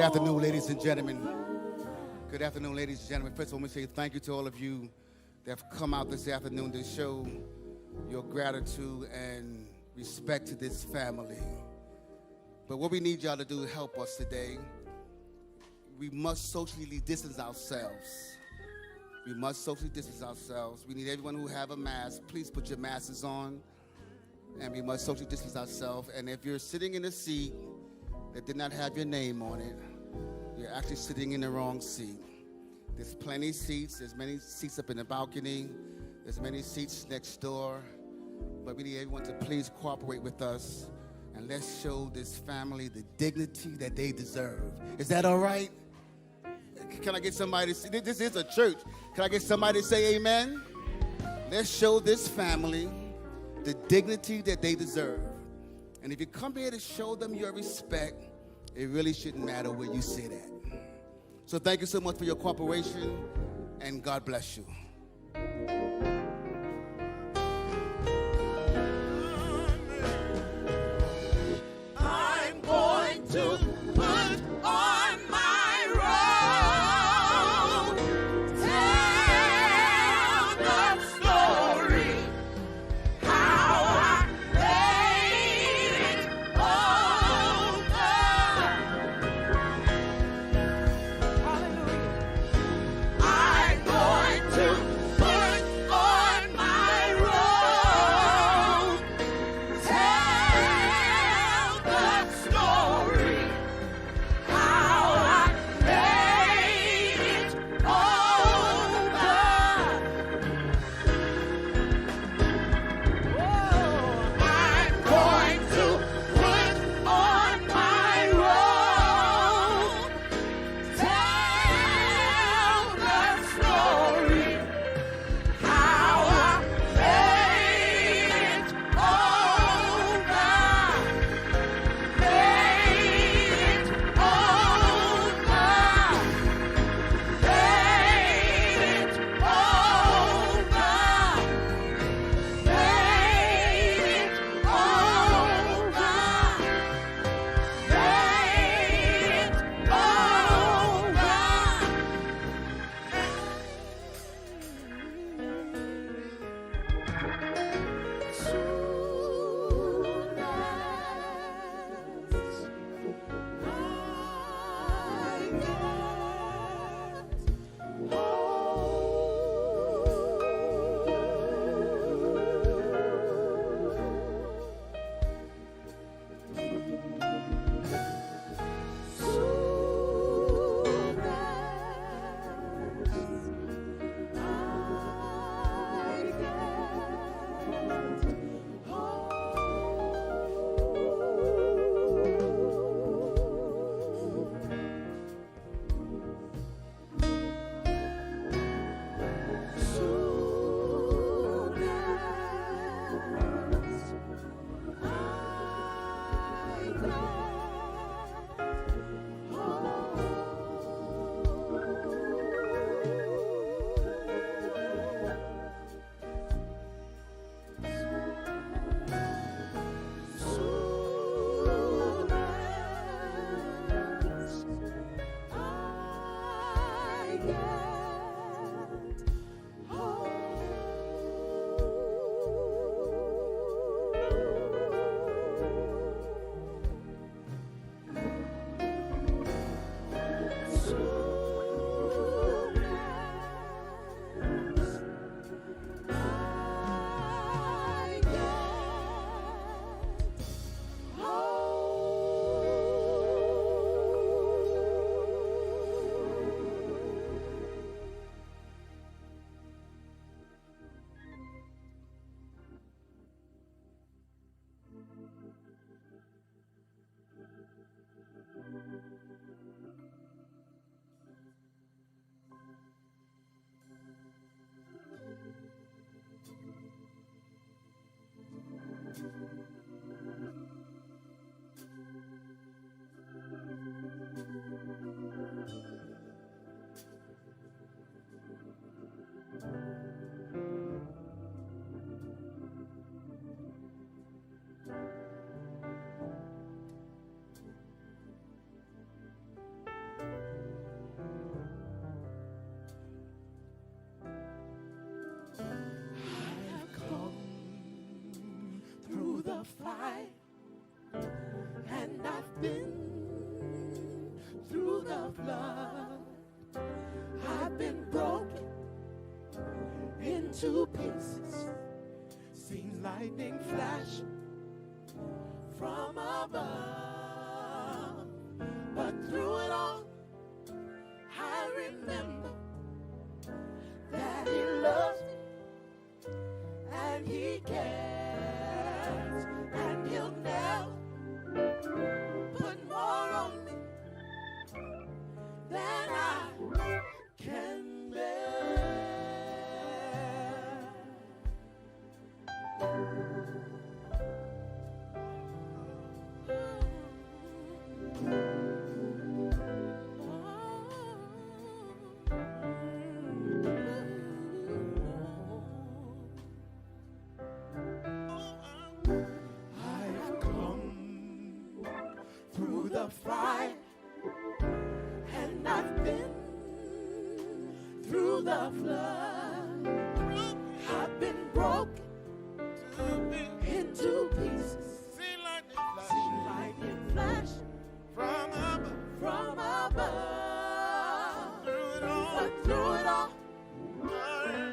afternoon, ladies and gentlemen. Good afternoon, ladies and gentlemen. First of all, I want to say thank you to all of you that have come out this afternoon to show your gratitude and respect to this family. But what we need y'all to do to help us today, we must socially distance ourselves. We must socially distance ourselves. We need everyone who have a mask, please put your masks on. And we must socially distance ourselves. And if you're sitting in a seat that did not have your name on it, you're actually sitting in the wrong seat. There's plenty of seats. There's many seats up in the balcony. There's many seats next door. But we need everyone to please cooperate with us. And let's show this family the dignity that they deserve. Is that all right? Can I get somebody to say, this is a church. Can I get somebody to say amen? Let's show this family the dignity that they deserve. And if you come here to show them your respect, it really shouldn't matter where you sit at. So thank you so much for your cooperation, and God bless you. I'm going to put on my robe, tell the story, how I made it over. Hallelujah. I'm going to put on the fight, and I've been through the flood. I've been broken into pieces, seen lightning flash from above, but through it all, I remember that He loves me and He cares, and He'll never put more on me than I can bear. I've come through the fire, and I've been through the flood. I've been broken into pieces, seen lightning flash from above. But through it all,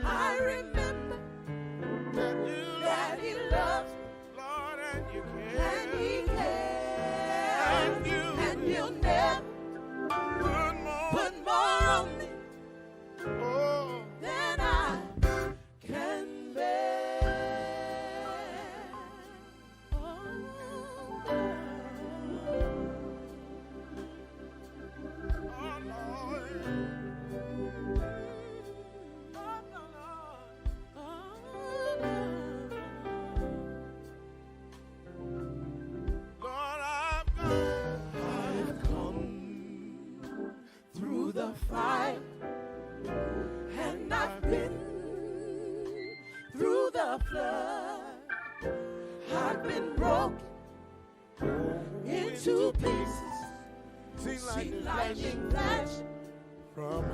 I remember that He loves me, and He cares, and He'll never put more on me than I can bear. I've come through the fire, and I've been through the flood. I've been broken into pieces, seen lightning flash from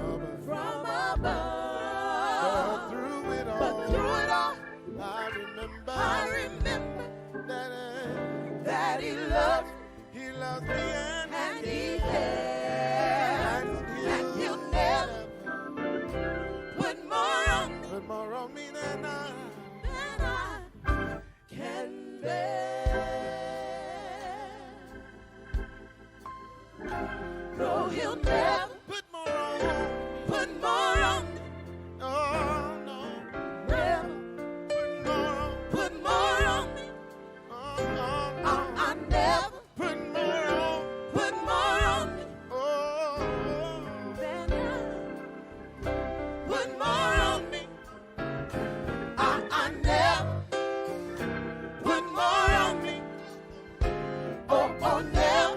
above. But through it all, I remember that He loves me, and He cares, and He'll never put more on me than I can bear. No, He'll never put more on me. Oh, no. Never put more on me. I never put more on me. Then put more on me. I never put more on me. Oh, never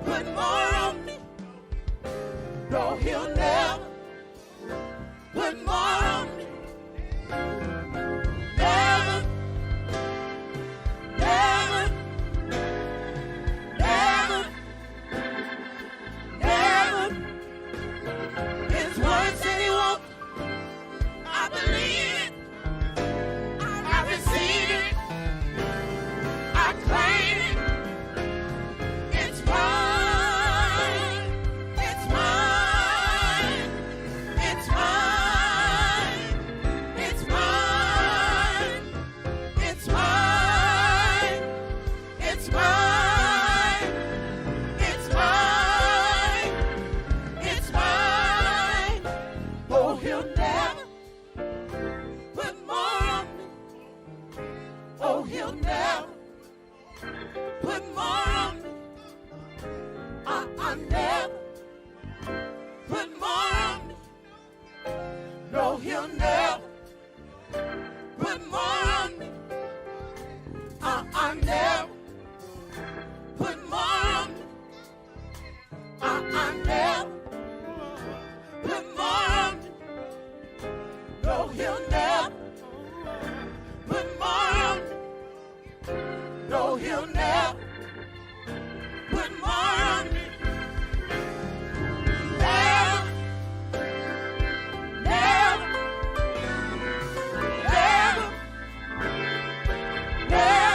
put more on me. No, He'll never put more on me. Never, never, never, never. His word said He won't. I believe it. I receive it. I claim it. It's mine. It's mine. It's mine. It's mine. It's mine. It's mine. It's mine. It's mine. Oh, He'll never put more on me. Oh, He'll never put more on me. I never put more on me. No, He'll never put more on me. I never put more on me. I never put more on me. No, He'll never put more on me. No, He'll never put more on me. Never, never, never, never.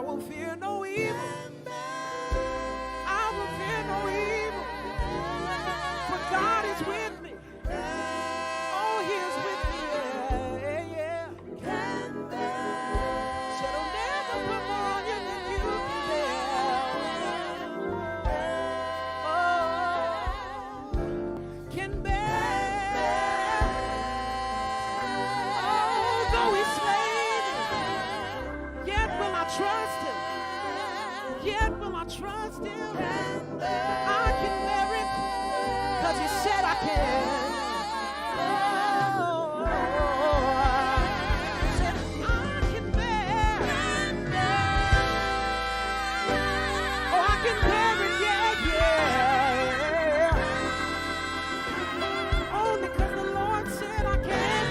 I will fear no evil. I will fear no evil. For God is with me. Oh, He is with me. Yeah, yeah. Said I'll never put more on you than you can bear. Oh, can bear. Oh, though He slay me, yet will I trust Him. Yet will I trust Him. I can bear it, 'cause He said I can. Said I can bear. Oh, I can bear it, yeah, yeah. Only 'cause the Lord said I can.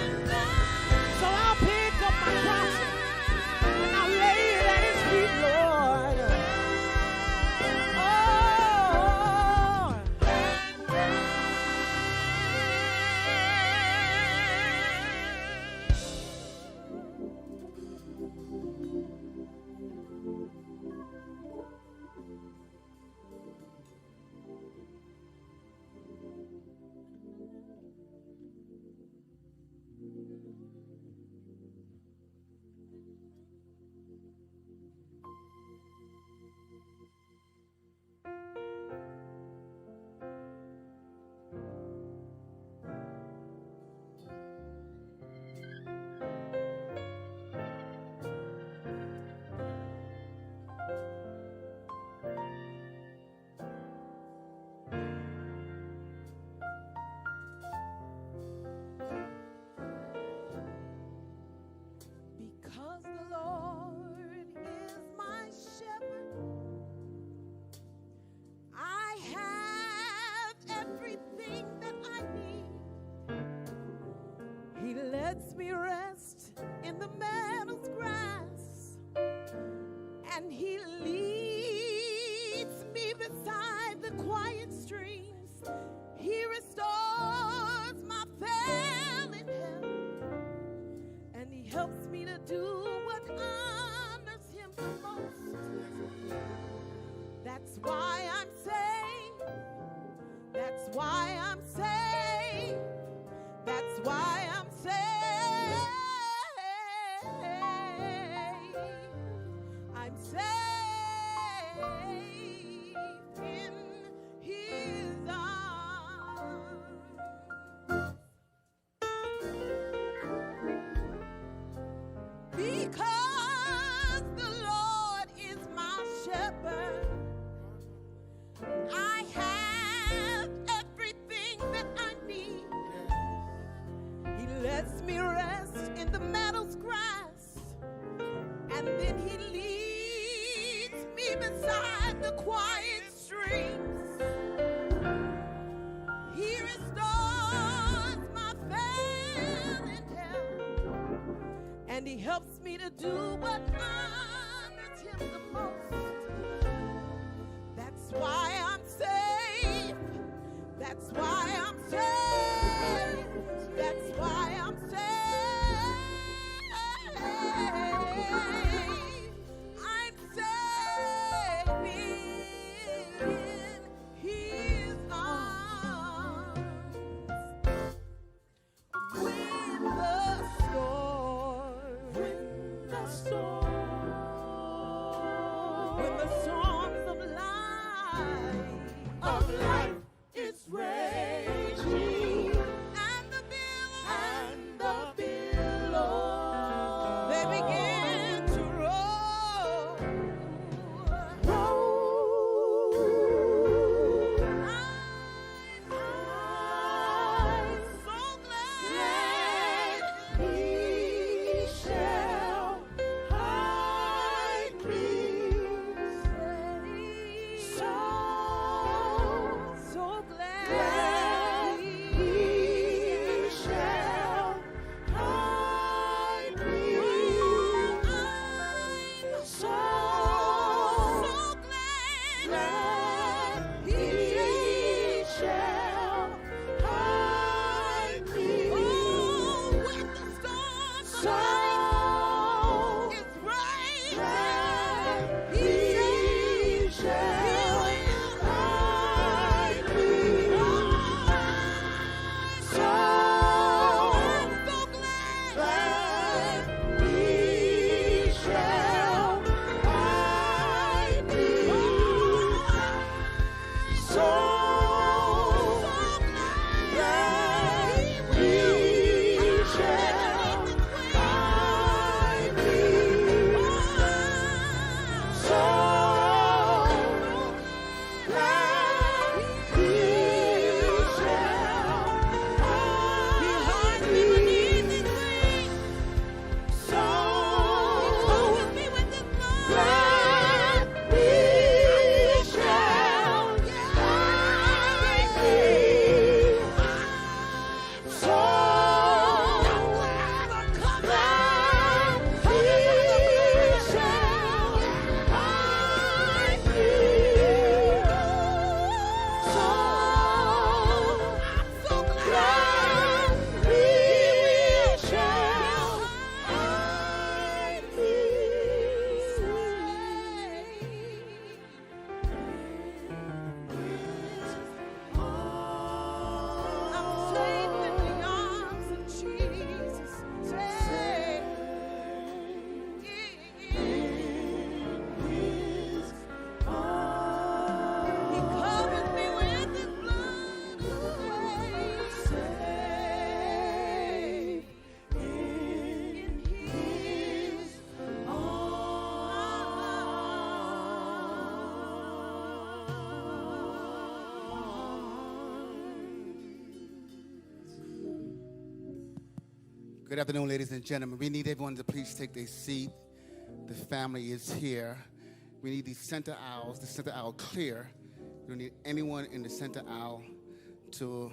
So I'll pick up my cross and I'll lay it at His feet, Lord. Oh, because the Lord is my shepherd, I have everything that I need. He lets me rest in the meadow's grass, and He leads me beside the quiet streams. He restores my failing health, and He helps me to do what honors Him the most. That's why I'm saved. That's why I'm saved. That's why I'm saved. I'm saved in His arms. Because the Lord is my shepherd, I have everything that I need. He lets me rest in the meadow's grass, and then He leads me beside the quiet streams. He restores my failing health, and He helps me to do what honors Him the most. That's why I'm safe. That's why I'm safe. That's why I'm safe. I'm safe in His arms. When the storm Good afternoon, ladies and gentlemen. We need everyone to please take their seat. The family is here. We need these center aisles, the center aisle clear. We don't need anyone in the center aisle to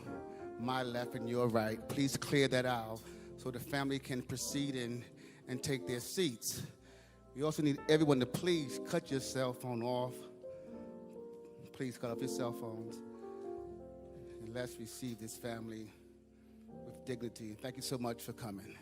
my left and your right. Please clear that aisle so the family can proceed and take their seats. We also need everyone to please cut your cell phone off. Please cut off your cell phones. And let's receive this family with dignity. Thank you so much for coming.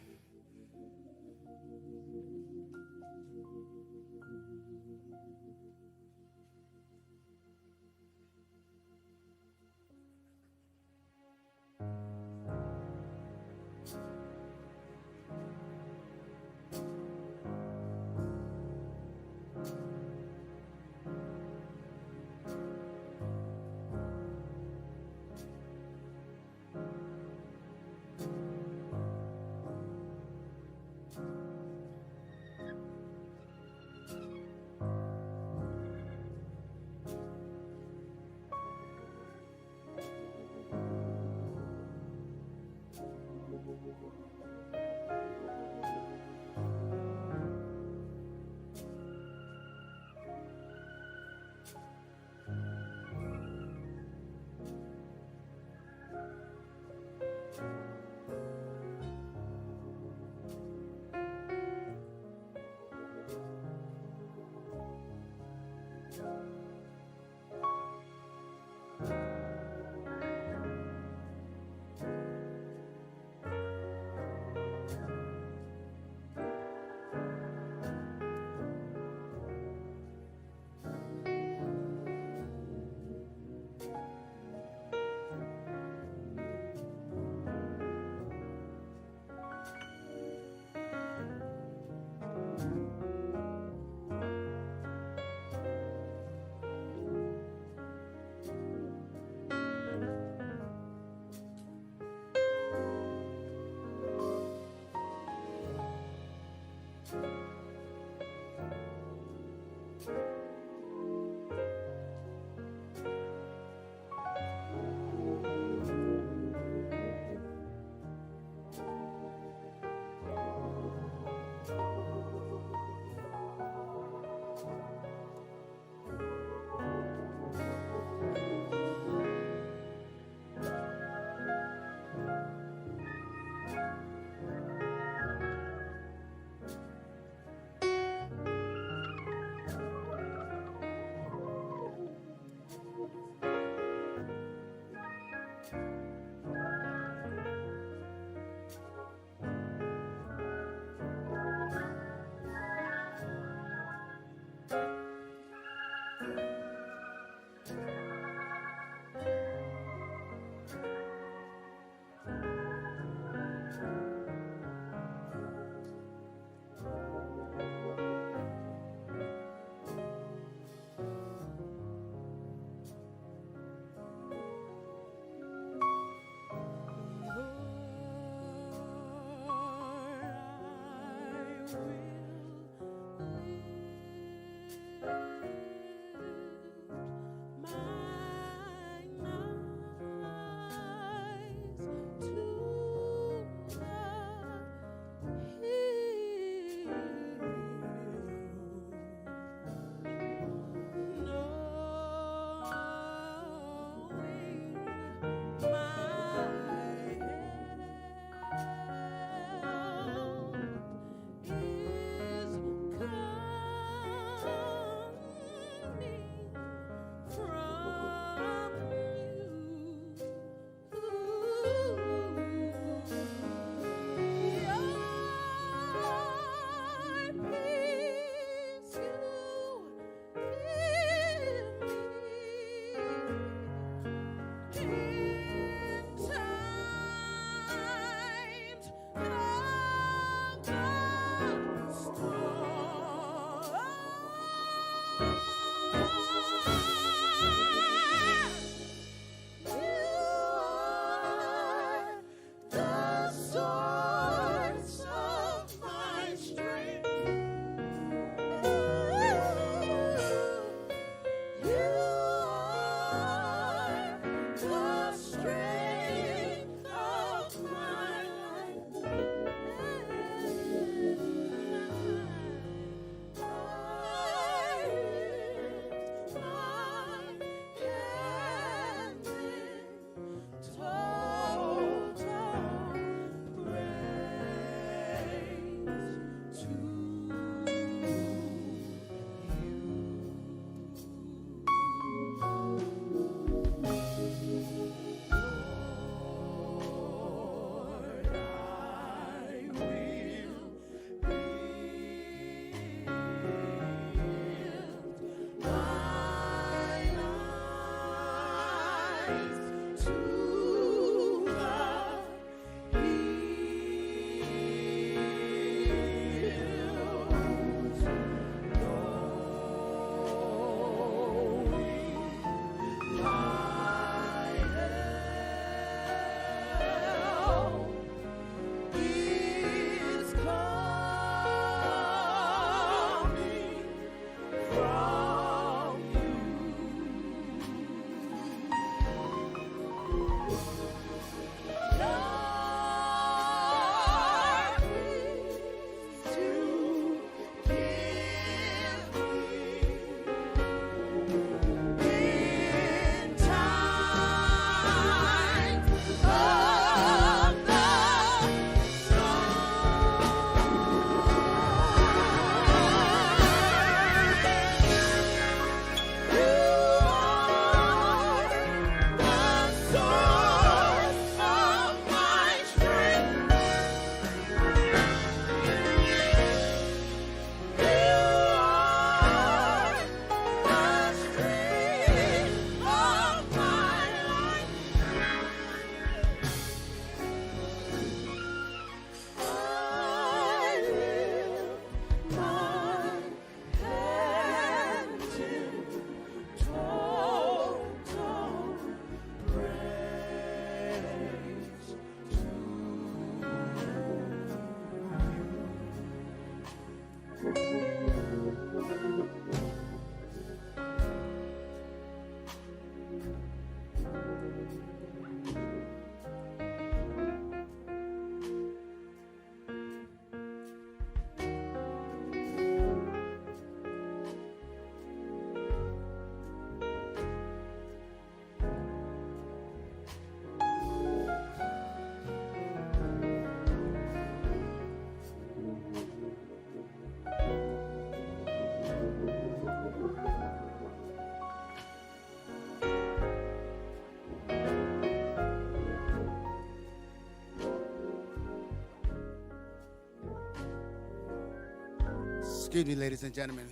Excuse me, ladies and gentlemen.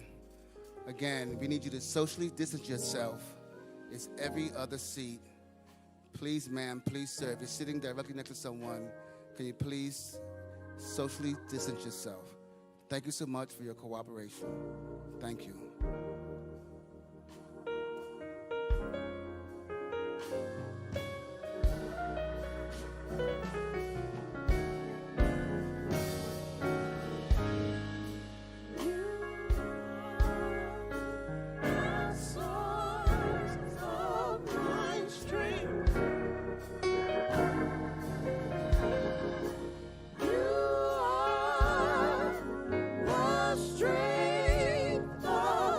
Again, we need you to socially distance yourself. It's every other seat. Please, ma'am, please, sir, if you're sitting directly next to someone, can you please socially distance yourself? Thank you so much for your cooperation. Thank you. Strength of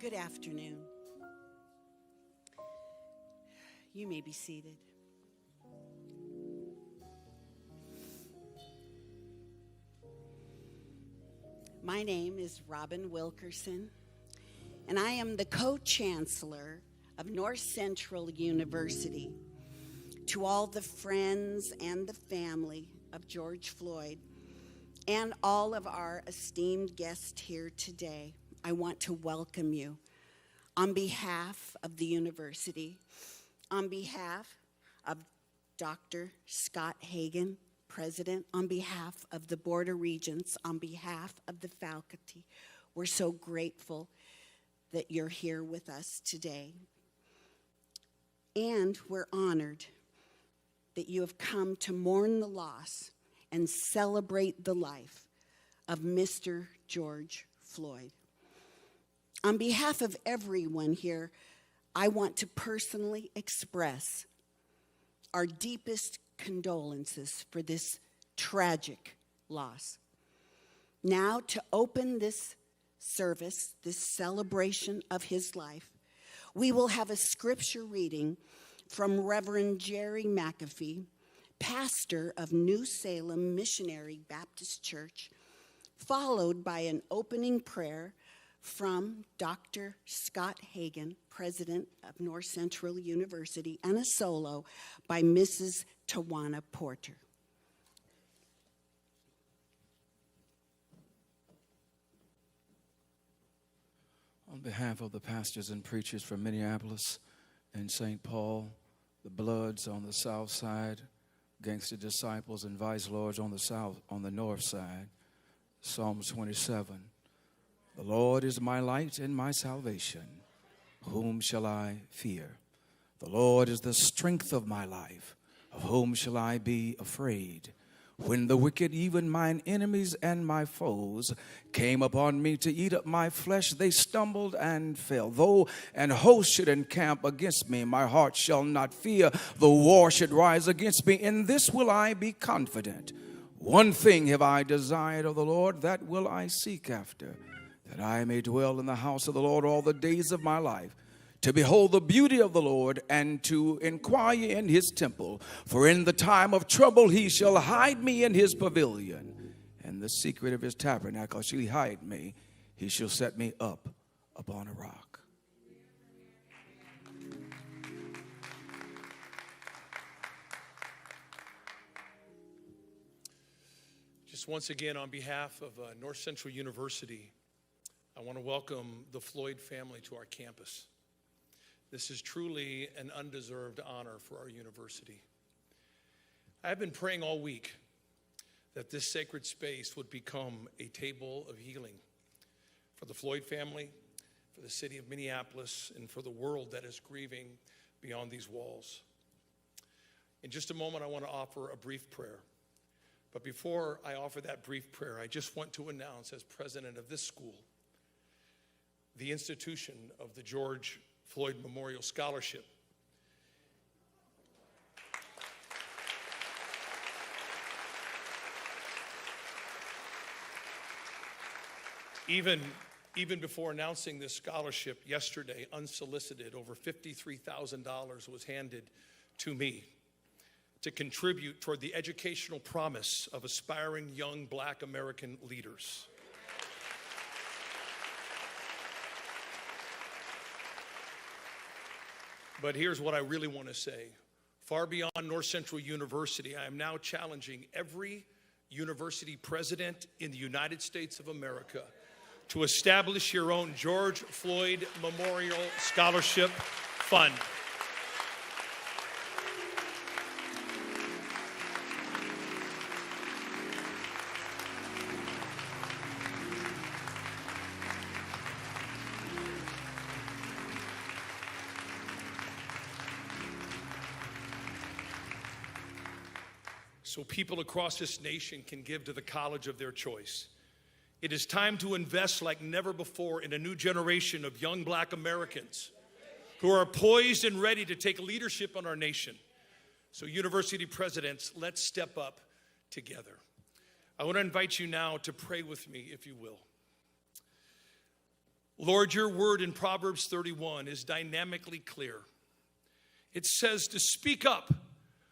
Good afternoon. You may be seated. My name is Robin Wilkerson, and I am the co-chancellor of North Central University. To all the friends and the family of George Floyd and all of our esteemed guests here today, I want to welcome you on behalf of the university, on behalf of Dr. Scott Hagan, President, on behalf of the Board of Regents, on behalf of the faculty. We're so grateful that you're here with us today. And we're honored that you have come to mourn the loss and celebrate the life of Mr. George Floyd. On behalf of everyone here, I want to personally express our deepest condolences for this tragic loss. Now, to open this service, this celebration of his life, we will have a scripture reading from Reverend Jerry McAfee, pastor of New Salem Missionary Baptist Church, followed by an opening prayer from Dr. Scott Hagan, President of North Central University, and a solo by Mrs. Tawana Porter. On behalf of the pastors and preachers from Minneapolis and St. Paul, the Bloods on the south side, Gangster Disciples and Vice Lords on the north side, Psalms 27. The Lord is my light and my salvation. Whom shall I fear? The Lord is the strength of my life. Of whom shall I be afraid? When the wicked, even mine enemies and my foes, came upon me to eat up my flesh, they stumbled and fell. Though an host should encamp against me, my heart shall not fear. The war should rise against me, in this will I be confident. One thing have I desired of the Lord, that will I seek after, that I may dwell in the house of the Lord all the days of my life, to behold the beauty of the Lord and to inquire in his temple. For in the time of trouble he shall hide me in his pavilion. In the secret of his tabernacle shall he hide me. He shall set me up upon a rock. Just once again, on behalf of North Central University, I want to welcome the Floyd family to our campus. This is truly an undeserved honor for our university. I've been praying all week that this sacred space would become a table of healing for the Floyd family, for the city of Minneapolis, and for the world that is grieving beyond these walls. In just a moment, I want to offer a brief prayer. But before I offer that brief prayer, I just want to announce, as president of this school, the institution of the George Floyd Memorial Scholarship. Even before announcing this scholarship yesterday, unsolicited, over $53,000 was handed to me to contribute toward the educational promise of aspiring young Black American leaders. But here's what I really want to say. Far beyond North Central University, I am now challenging every university president in the United States of America to establish your own George Floyd Memorial Scholarship Fund. So people across this nation can give to the college of their choice. It is time to invest like never before in a new generation of young Black Americans who are poised and ready to take leadership on our nation. So university presidents, let's step up together. I want to invite you now to pray with me, if you will. Lord, your word in Proverbs 31 is dynamically clear. It says to speak up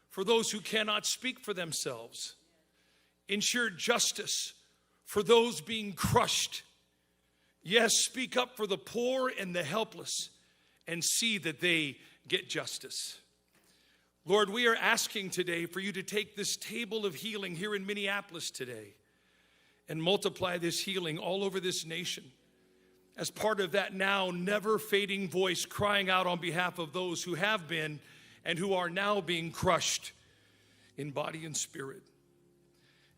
for those who cannot speak for themselves. Ensure justice for those being crushed. Yes, speak up for the poor and the helpless and see that they get justice. Lord, we are asking today for you to take this table of healing here in Minneapolis today and multiply this healing all over this nation as part of that now never fading voice crying out on behalf of those who have been and who are now being crushed in body and spirit.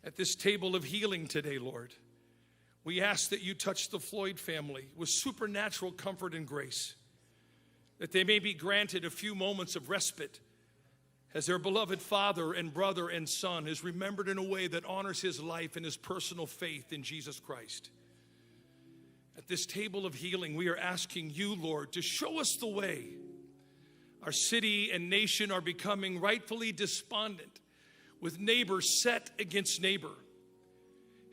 At this table of healing today, Lord, we ask that you touch the Floyd family with supernatural comfort and grace, that they may be granted a few moments of respite as their beloved father and brother and son is remembered in a way that honors his life and his personal faith in Jesus Christ. At this table of healing, we are asking you, Lord, to show us the way. Our city and nation are becoming rightfully despondent, with neighbor set against neighbor.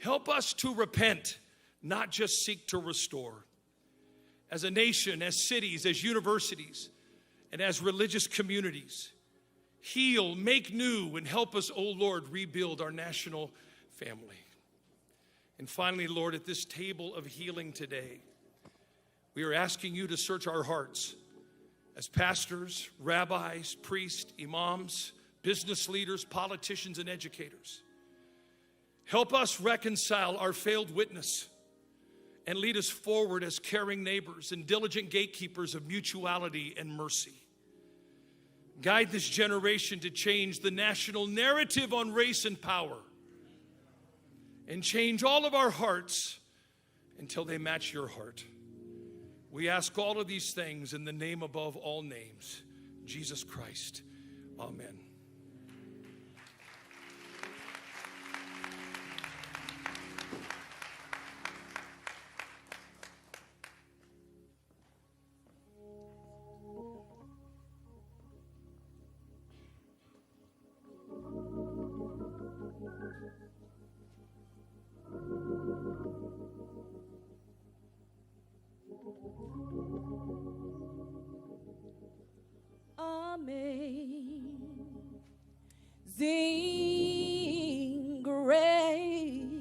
Help us to repent, not just seek to restore. As a nation, as cities, as universities, and as religious communities, heal, make new, and help us, oh Lord, rebuild our national family. And finally, Lord, at this table of healing today, we are asking you to search our hearts as pastors, rabbis, priests, imams, business leaders, politicians, and educators. Help us reconcile our failed witness and lead us forward as caring neighbors and diligent gatekeepers of mutuality and mercy. Guide this generation to change the national narrative on race and power and change all of our hearts until they match your heart. We ask all of these things in the name above all names, Jesus Christ. Amen. Amazing grace,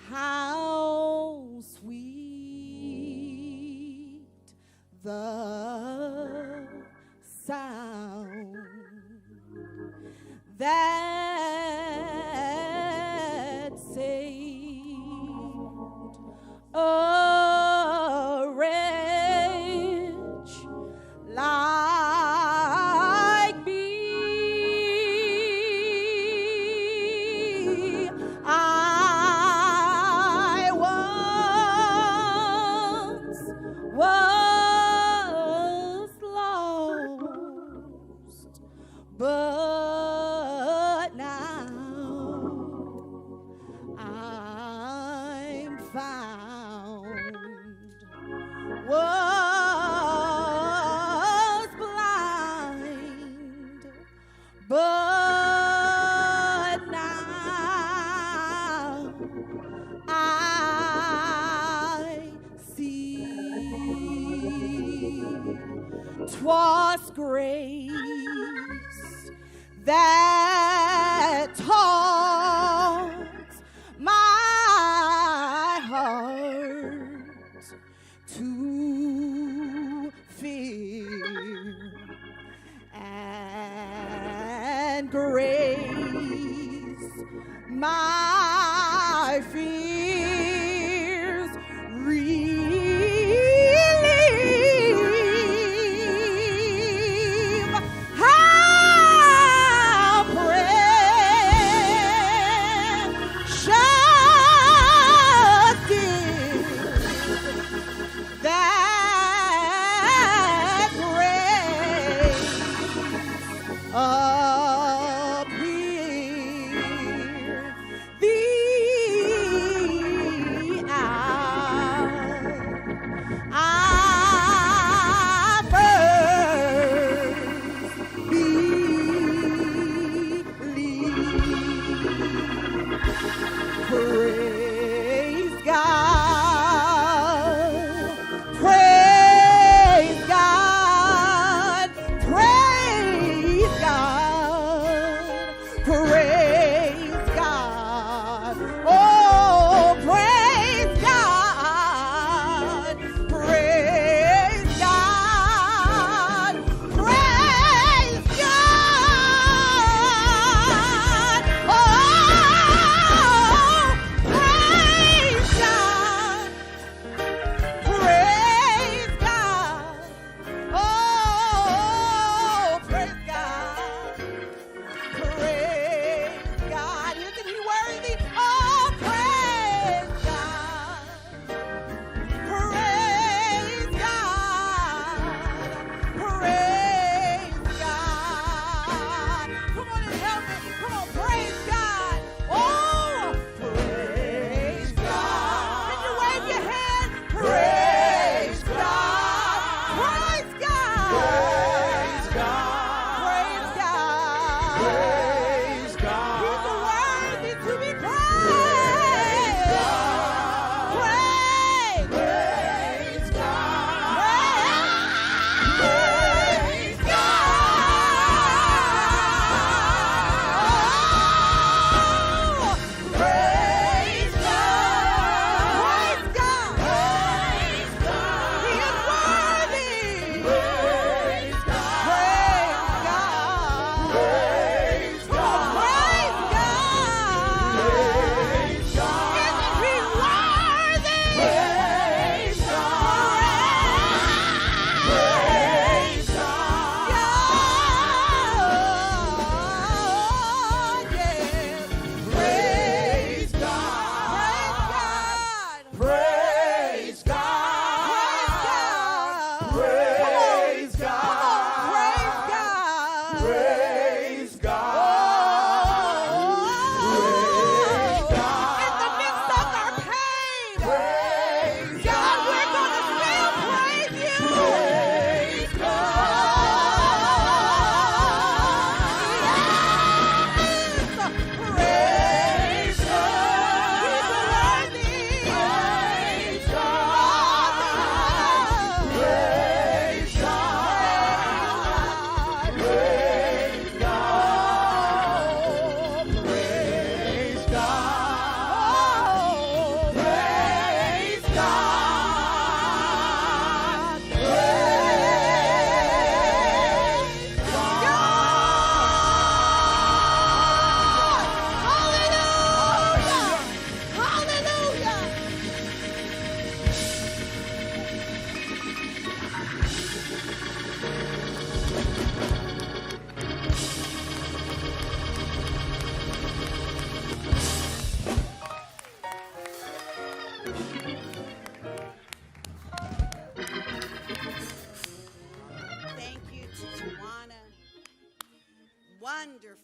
how sweet the sound that saved a wretch like me. I once was lost, but now I'm found. Was blind, but now I see. 'Twas grace that taught my heart to fear, and grace my fears relieve. How precious gift that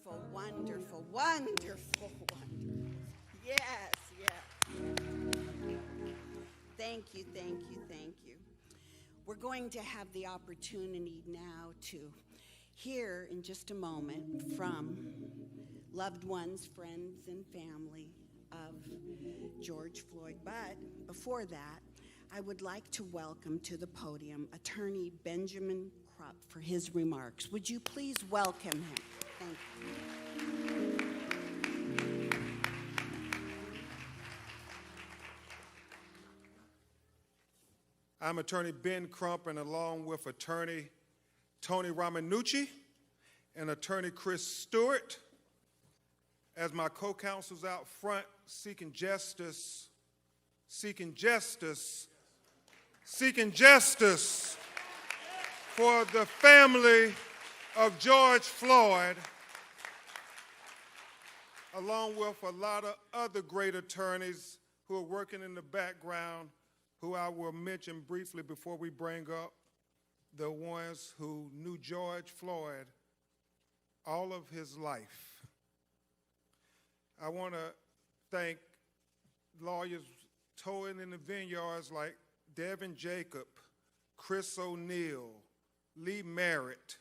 Wonderful, wonderful, wonderful, wonderful. Yes, yes. Thank you, thank you, thank you. We're going to have the opportunity now to hear in just a moment from loved ones, friends, and family of George Floyd. But before that, I would like to welcome to the podium Attorney Benjamin Krupp for his remarks. Would you please welcome him? Thank you. I'm Attorney Ben Crump, and along with Attorney Tony Ramanucci and Attorney Chris Stewart, as my co-counsels out front seeking justice for the family of George Floyd, along with a lot of other great attorneys who are working in the background, who I will mention briefly before we bring up the ones who knew George Floyd all of his life. I want to thank lawyers towing in the vineyards like Devin Jacob, Chris O'Neill, Lee Merritt,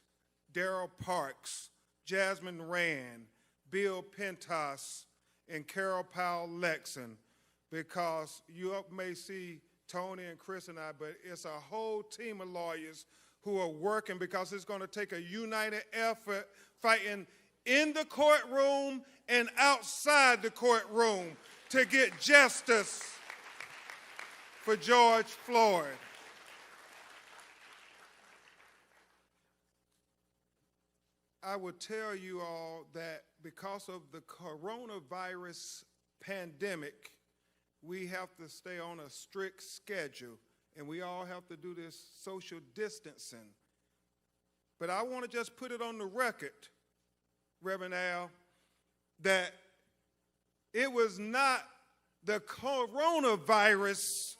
Darrell Parks, Jasmine Rand, Bill Pentas, and Carol Powell Lexon, because you may see Tony and Chris and I, but it's a whole team of lawyers who are working, because it's going to take a united effort fighting in the courtroom and outside the courtroom to get justice for George Floyd. I would tell you all that because of the coronavirus pandemic, we have to stay on a strict schedule, and we all have to do this social distancing. But I want to just put it on the record, Reverend Al, that it was not the coronavirus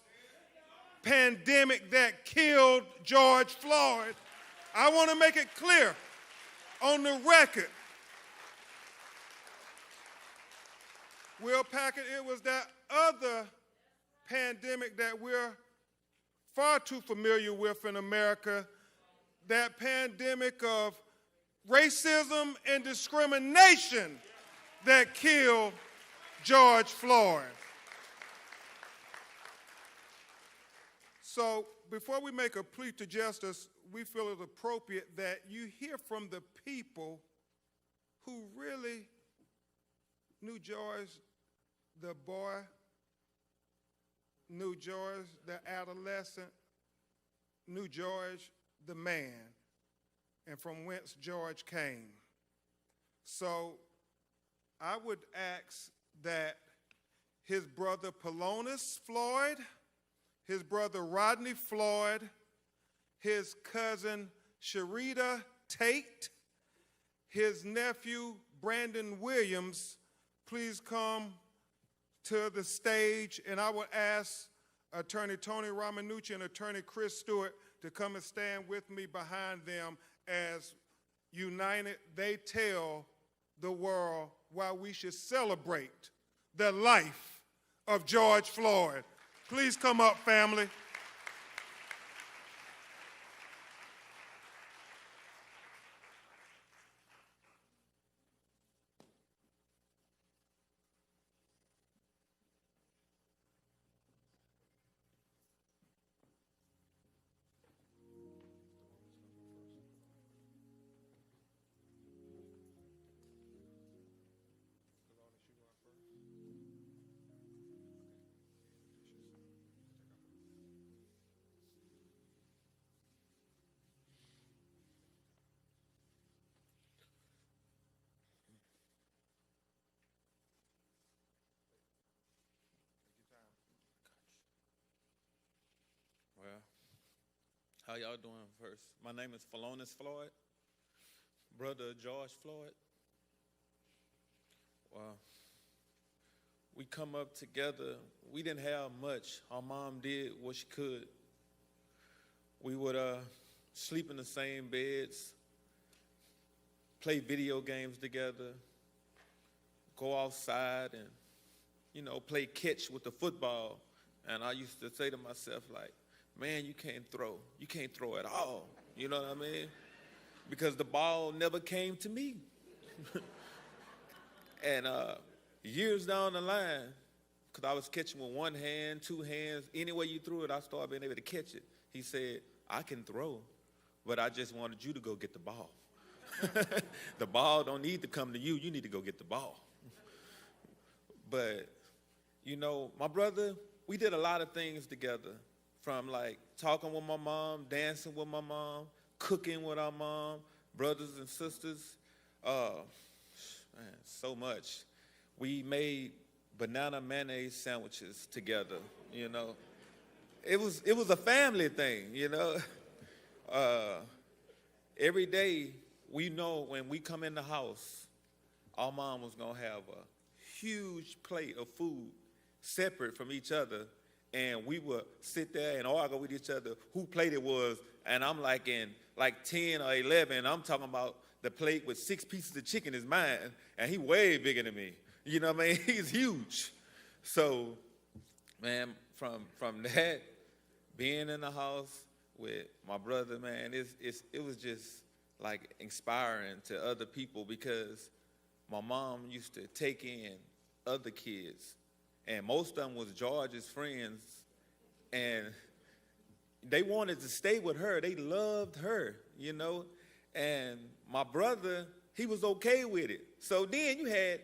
pandemic that killed George Floyd. I want to make it clear on the record. Will Packard, it was that other pandemic that we're far too familiar with in America, that pandemic of racism and discrimination that killed George Floyd. So before we make a plea to justice, we feel it appropriate that you hear from the people who really knew George the boy, knew George the adolescent, knew George the man, and from whence George came. So I would ask that his brother Polonus Floyd, his brother Rodney Floyd, his cousin Sharita Tate, his nephew Brandon Williams, please come to the stage, and I will ask Attorney Tony Ramanucci and Attorney Chris Stewart to come and stand with me behind them as united they tell the world why we should celebrate the life of George Floyd. Please come up, family. Well, how y'all doing first? My name is Polonus Floyd, brother of George Floyd. Well, we come up together. We didn't have much. Our mom did what she could. We would sleep in the same beds, play video games together, go outside and, you know, play catch with the football. And I used to say to myself, like, man, you can't throw. You can't throw at all. You know what I mean? Because the ball never came to me. And years down the line, because I was catching with one hand, two hands, any way you threw it, I started being able to catch it. He said, I can throw, but I just wanted you to go get the ball. The ball don't need to come to you. You need to go get the ball. But, you know, my brother, we did a lot of things together, from like talking with my mom, dancing with my mom, cooking with our mom, brothers and sisters. Man, so much. We made banana mayonnaise sandwiches together, you know. It was a family thing, you know. Every day, we know when we come in the house, our mom was gonna have a huge plate of food separate from each other, and we would sit there and argue with each other who plate it was, and I'm like in like 10 or 11, I'm talking about the plate with 6 pieces of chicken is mine, and he way bigger than me. You know what I mean? He's huge. So, man, from that, being in the house with my brother, man, it was just like inspiring to other people, because my mom used to take in other kids, and most of them was George's friends, and they wanted to stay with her. They loved her, you know, and my brother, he was okay with it. So then you had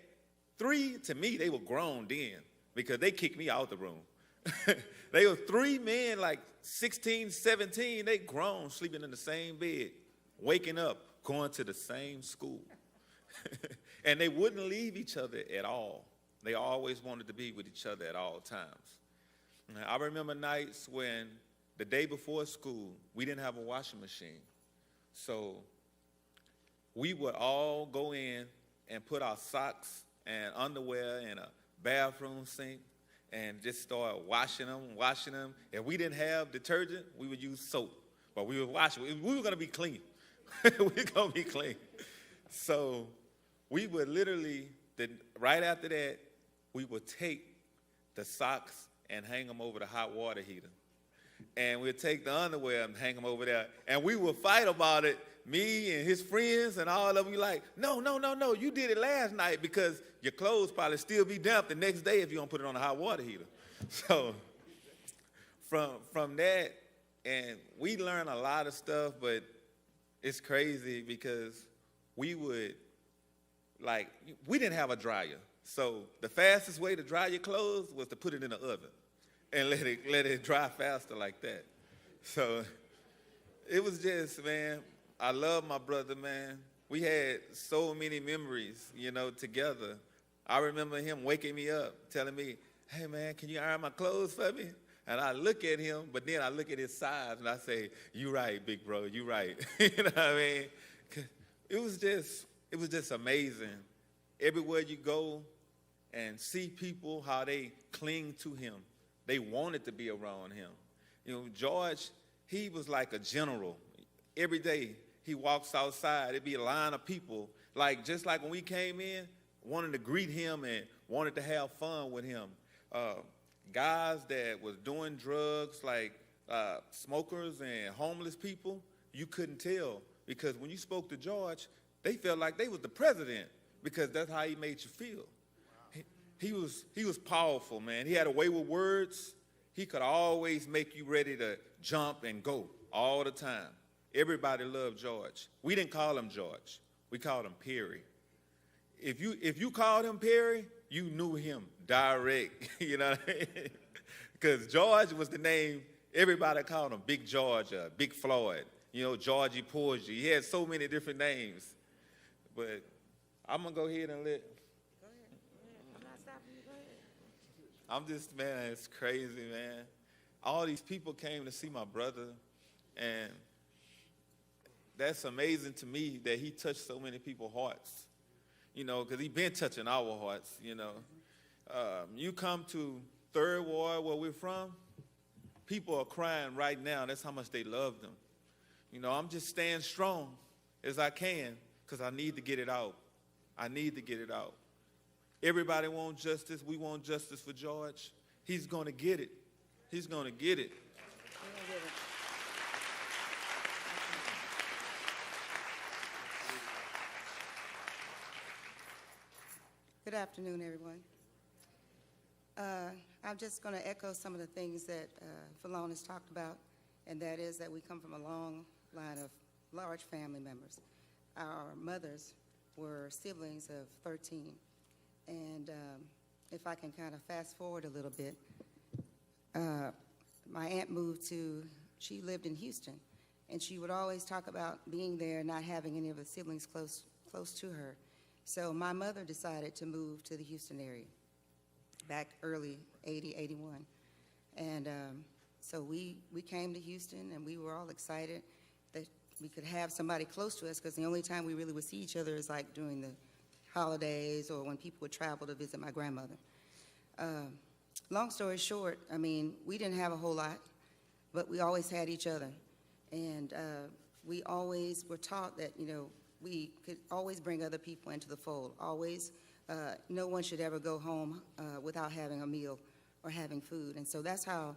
3, to me, they were grown then, because they kicked me out the room. They were 3 men, like 16, 17, they grown, sleeping in the same bed, waking up, going to the same school. And they wouldn't leave each other at all. They always wanted to be with each other at all times. I remember nights when the day before school, we didn't have a washing machine. So we would all go in and put our socks and underwear in a bathroom sink and just start washing them. If we didn't have detergent, we would use soap, but we would wash it. We were gonna be clean. We were gonna be clean. So we would literally, right after that, we would take the socks and hang them over the hot water heater. And we'd take the underwear and hang them over there. And we would fight about it, me and his friends and all of them. We like, no, you did it last night, because your clothes probably still be damp the next day if you don't put it on the hot water heater. So from that, and we learned a lot of stuff, but it's crazy because we didn't have a dryer. So the fastest way to dry your clothes was to put it in the oven and let it dry faster like that. So it was just, man, I love my brother, man. We had so many memories, you know, together. I remember him waking me up, telling me, hey, man, can you iron my clothes for me? And I look at him, but then I look at his size and I say, you right, big bro, you right. You know what I mean? It was just amazing. Everywhere you go and see people, how they cling to him. They wanted to be around him. You know, George, he was like a general. Every day he walks outside, it'd be a line of people, like just like when we came in, wanting to greet him and wanted to have fun with him. Guys that was doing drugs, like smokers and homeless people, you couldn't tell, because when you spoke to George, they felt like they was the president, because that's how he made you feel. Wow. He was powerful, man. He had a way with words. He could always make you ready to jump and go all the time. Everybody loved George. We didn't call him George. We called him Perry. If you called him Perry, you knew him direct, you know what I mean? Because George was the name, everybody called him Big George, Big Floyd, you know, Georgie Porgy. He had so many different names. But I'm going to go ahead and let. Go ahead. I'm not stopping you. Go ahead. I'm just, man, it's crazy, man. All these people came to see my brother, and that's amazing to me that he touched so many people's hearts, you know, because he's been touching our hearts, you know. You come to Third Ward, where we're from, people are crying right now. That's how much they love them. You know, I'm just staying strong as I can, because I need to get it out. I need to get it out. Everybody wants justice. We want justice for George. He's going to get it. He's going to get it. Good afternoon, everyone. I'm just going to echo some of the things that Falon has talked about, and that is that we come from a long line of large family members. Our mothers were siblings of 13, and if I can kind of fast forward a little bit, my aunt she lived in Houston, and she would always talk about being there, not having any of the siblings close to her. So my mother decided to move to the Houston area back early 80, 81. And so we came to Houston, and we were all excited that we could have somebody close to us, because the only time we really would see each other is like during the holidays or when people would travel to visit my grandmother. Long story short, I mean, we didn't have a whole lot, but we always had each other. And we always were taught that, you know, we could always bring other people into the fold. Always, no one should ever go home without having a meal or having food. And so that's how,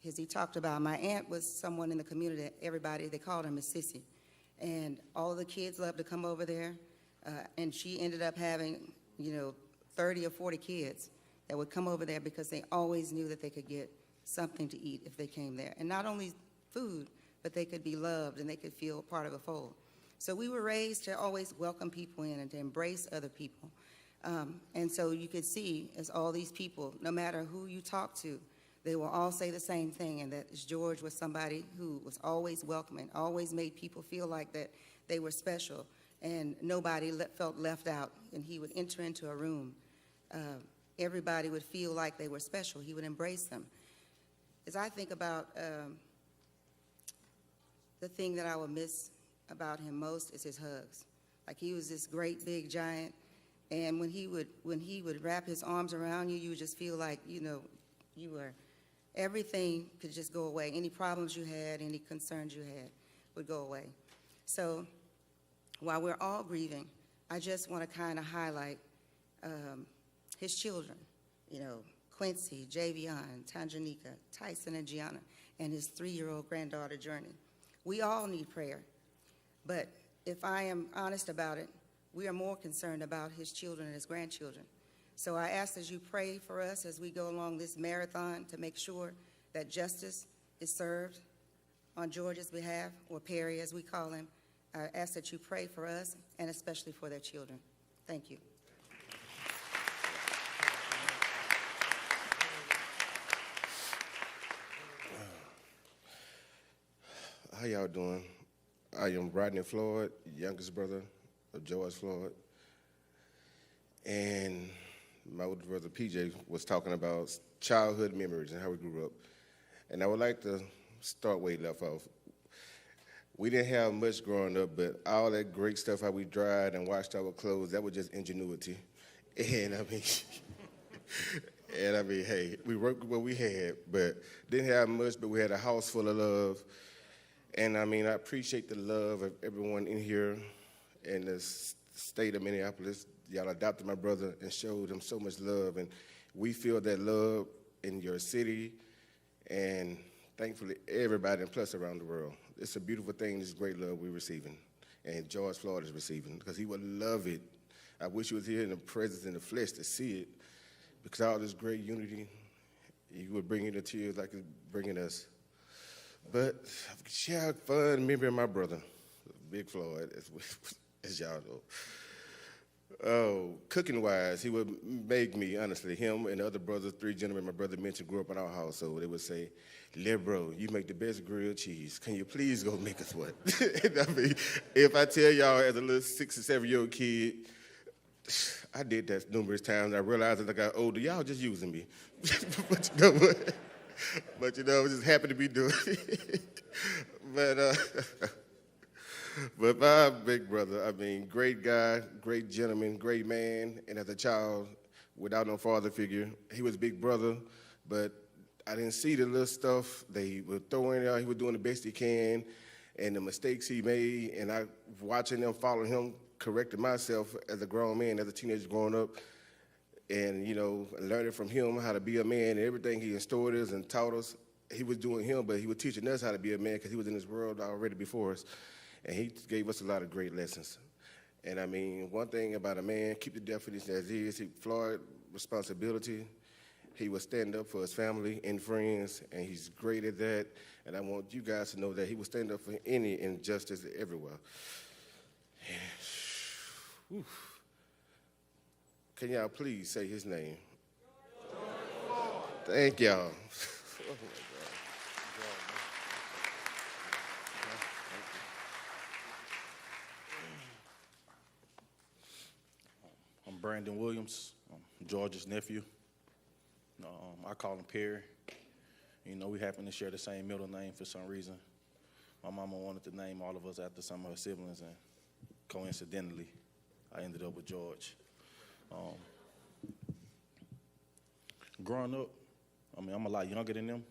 as he talked about, my aunt was someone in the community that everybody, they called her Miss Sissy. And all of the kids loved to come over there. And she ended up having, 30 or 40 kids that would come over there because they always knew that they could get something to eat if they came there. And not only food, but they could be loved and they could feel part of a fold. So we were raised to always welcome people in and to embrace other people. And so you could see, as all these people, no matter who you talk to, they will all say the same thing, and that George was somebody who was always welcoming, always made people feel like that they were special, and nobody felt left out. And he would enter into a room. Everybody would feel like they were special. He would embrace them. As I think about the thing that I would miss about him most is his hugs. Like, he was this great big giant, and when he would wrap his arms around you, you would just feel like, you were, everything could just go away. Any problems you had, any concerns you had would go away. So while we're all grieving, I just want to kind of highlight his children, Quincy, Javion, Tanjanika, Tyson, and Gianna, and his 3-year-old granddaughter, Journey. We all need prayer. But if I am honest about it, we are more concerned about his children and his grandchildren. So I ask that you pray for us as we go along this marathon to make sure that justice is served on George's behalf, or Perry as we call him. I ask that you pray for us and especially for their children. Thank you. How y'all doing? I am Rodney Floyd, youngest brother of George Floyd. And my older brother PJ was talking about childhood memories and how we grew up. And I would like to start where he left off. We didn't have much growing up, but all that great stuff, how we dried and washed our clothes, that was just ingenuity. And I mean, hey, we worked with what we had, but didn't have much, but we had a house full of love. And I mean, I appreciate the love of everyone in here in the state of Minneapolis. Y'all adopted my brother and showed him so much love. And we feel that love in your city and thankfully everybody and plus around the world. It's a beautiful thing, this great love we're receiving. And George Floyd is receiving, because he would love it. I wish he was here in the presence, in the flesh, to see it. Because all this great unity, he would bring in the tears like it's bringing us. But share fun memory of my brother, Big Floyd, as y'all know. Oh, cooking-wise, he would make me, honestly, him and the other brothers, 3 gentlemen my brother mentioned grew up in our house, so they would say, "Little bro, you make the best grilled cheese. Can you please go make us one?" I mean, if I tell y'all as a little 6 or 7-year-old kid, I did that numerous times. I realized as I got older, y'all just using me. But you know what? But I was just happy to be doing it. But my big brother, I mean, great guy, great gentleman, great man. And as a child, without no father figure, he was big brother, but I didn't see the little stuff they were throwing out. He was doing the best he can, and the mistakes he made, and I watching them, following him corrected myself as a grown man, as a teenager growing up, and, you know, learning from him how to be a man and everything he instilled us and taught us. He was doing him, but he was teaching us how to be a man because he was in this world already before us, and he gave us a lot of great lessons. And I mean, one thing about a man, keep the definition as is. Floyd, responsibility. He will stand up for his family and friends, and he's great at that. And I want you guys to know that he will stand up for any injustice everywhere. Can y'all please say his name? Thank y'all. I'm Brandon Williams, George's nephew. I call him Perry. You know, we happen to share the same middle name for some reason. My mama wanted to name all of us after some of her siblings, and coincidentally, I ended up with George. Growing up, I mean, I'm a lot younger than them,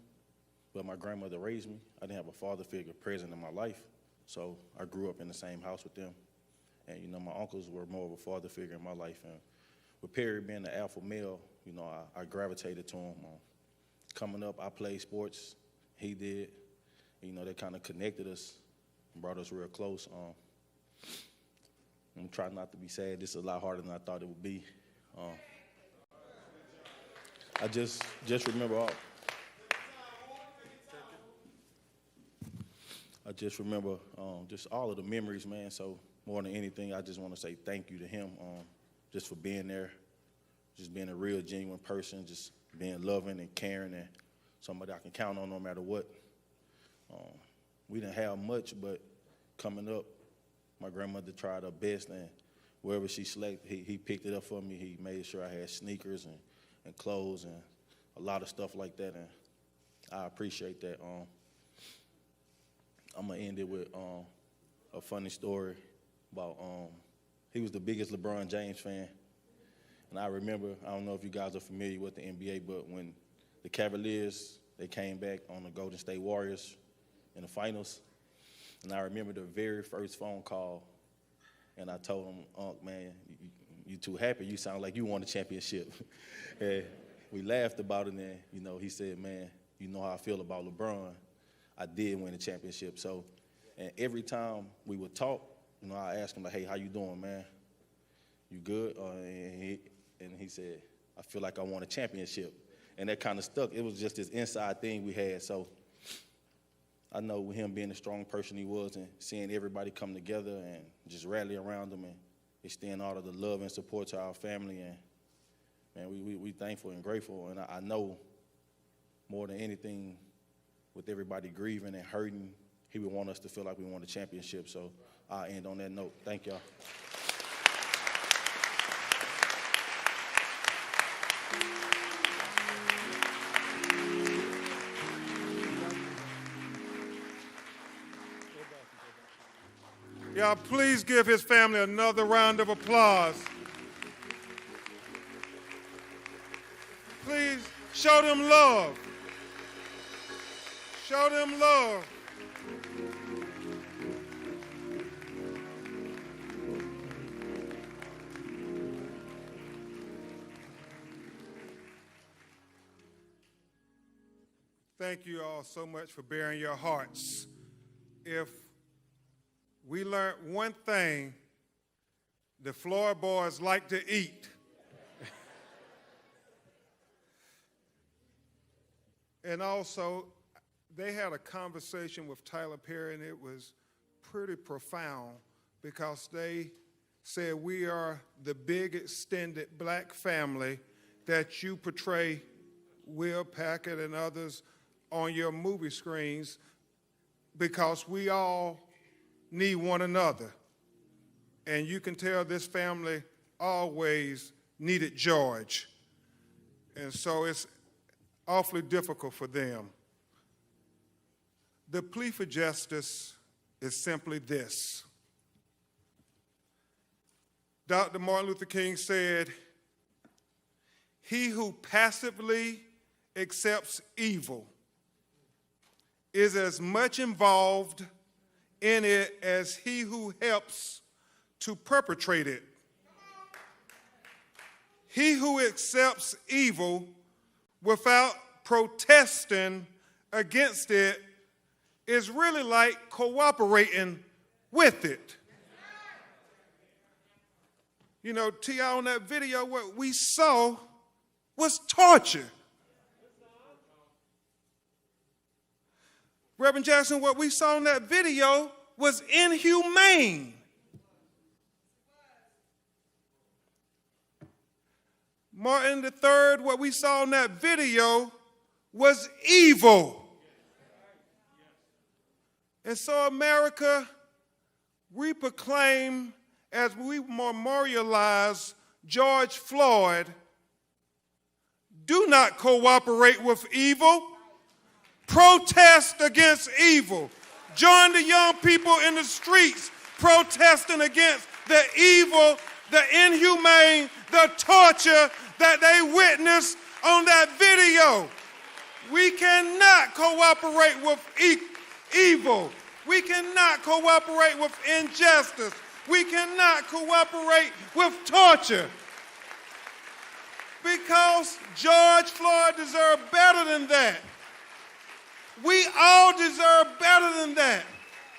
but my grandmother raised me. I didn't have a father figure present in my life, so I grew up in the same house with them. And, you know, my uncles were more of a father figure in my life. And with Perry being the alpha male, you know, I gravitated to him. Coming up, I played sports. He did. You know, that kind of connected us and brought us real close. I'm trying not to be sad. This is a lot harder than I thought it would be. I just remember all. I just remember just all of the memories, man. So more than anything, I just want to say thank you to him just for being there, just being a real, genuine person, just being loving and caring and somebody I can count on no matter what. We didn't have much, but coming up, my grandmother tried her best, and wherever she selected, he picked it up for me. He made sure I had sneakers and clothes and a lot of stuff like that, and I appreciate that. I'm going to end it with a funny story about he was the biggest LeBron James fan. And I remember, I don't know if you guys are familiar with the NBA, but when the Cavaliers, they came back on the Golden State Warriors in the finals, and I remember the very first phone call, and I told him, Unc, man, you too happy. You sound like you won a championship. And we laughed about it, and, you know, he said, man, you know how I feel about LeBron. I did win a championship. So, and every time we would talk, you know, I asked him, like, hey, how you doing, man? You good? And he said, I feel like I won a championship. And that kind of stuck. It was just this inside thing we had. So I know with him being the strong person he was and seeing everybody come together and just rally around him and extend all of the love and support to our family. And, man, we thankful and grateful. And I know more than anything, with everybody grieving and hurting, he would want us to feel like we won a championship. So I'll end on that note. Thank y'all. Y'all, please give his family another round of applause. Please show them love. Show them love. Thank you all so much for bearing your hearts. If we learned one thing, the Floyd boys like to eat. And also, they had a conversation with Tyler Perry, and it was pretty profound because they said, we are the big extended black family that you portray, Will Packard and others, on your movie screens, because we all need one another. And you can tell this family always needed George. And so it's awfully difficult for them. The plea for justice is simply this. Dr. Martin Luther King said, he who passively accepts evil is as much involved in it as he who helps to perpetrate it. He who accepts evil without protesting against it is really like cooperating with it. You know, T.I., on that video, what we saw was torture. Reverend Jackson, what we saw in that video was inhumane. Martin III, what we saw in that video was evil. And so America, we proclaim, as we memorialize George Floyd, do not cooperate with evil. Protest against evil. Join the young people in the streets protesting against the evil, the inhumane, the torture that they witnessed on that video. We cannot cooperate with evil. We cannot cooperate with injustice. We cannot cooperate with torture. Because George Floyd deserved better than that. We all deserve better than that.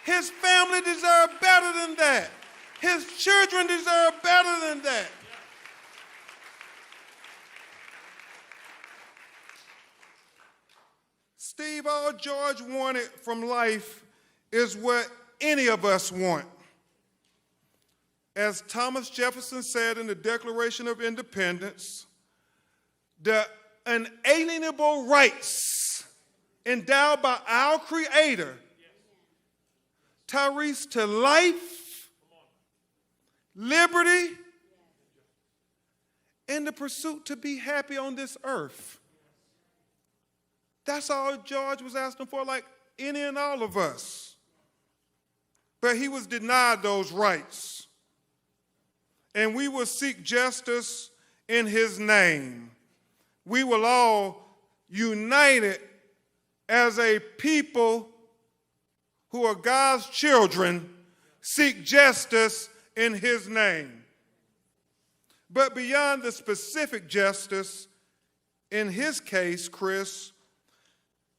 His family deserved better than that. His children deserve better than that. Steve, all George wanted from life is what any of us want. As Thomas Jefferson said in the Declaration of Independence, the unalienable rights endowed by our Creator, Tyrese, to life, liberty, and the pursuit to be happy on this earth. That's all George was asking for, like any and all of us. But he was denied those rights. And we will seek justice in his name. We will all, united as a people who are God's children, seek justice in his name. But beyond the specific justice, in his case, Chris,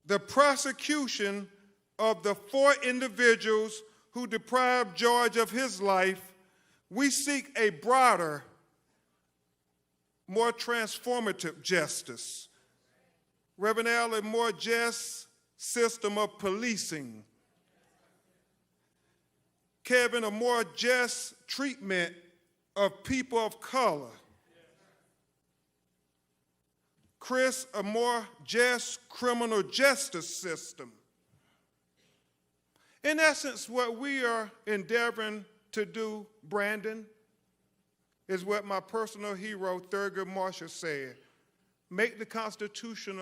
the prosecution of the 4 individuals who deprived George of his life, we seek a broader, more transformative justice. Reverend Al, a more just system of policing. Kevin, a more just treatment of people of color. Chris, a more just criminal justice system. In essence, what we are endeavoring to do, Brandon, is what my personal hero, Thurgood Marshall, said. Make the Constitution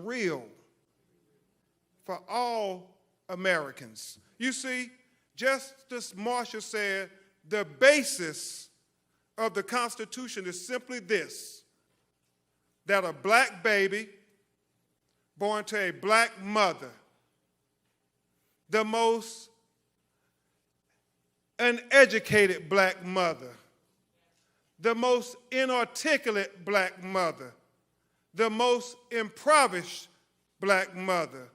real for all Americans. You see, Justice Marshall said the basis of the Constitution is simply this, that a black baby born to a black mother, the most uneducated black mother, the most inarticulate black mother, the most impoverished black mother,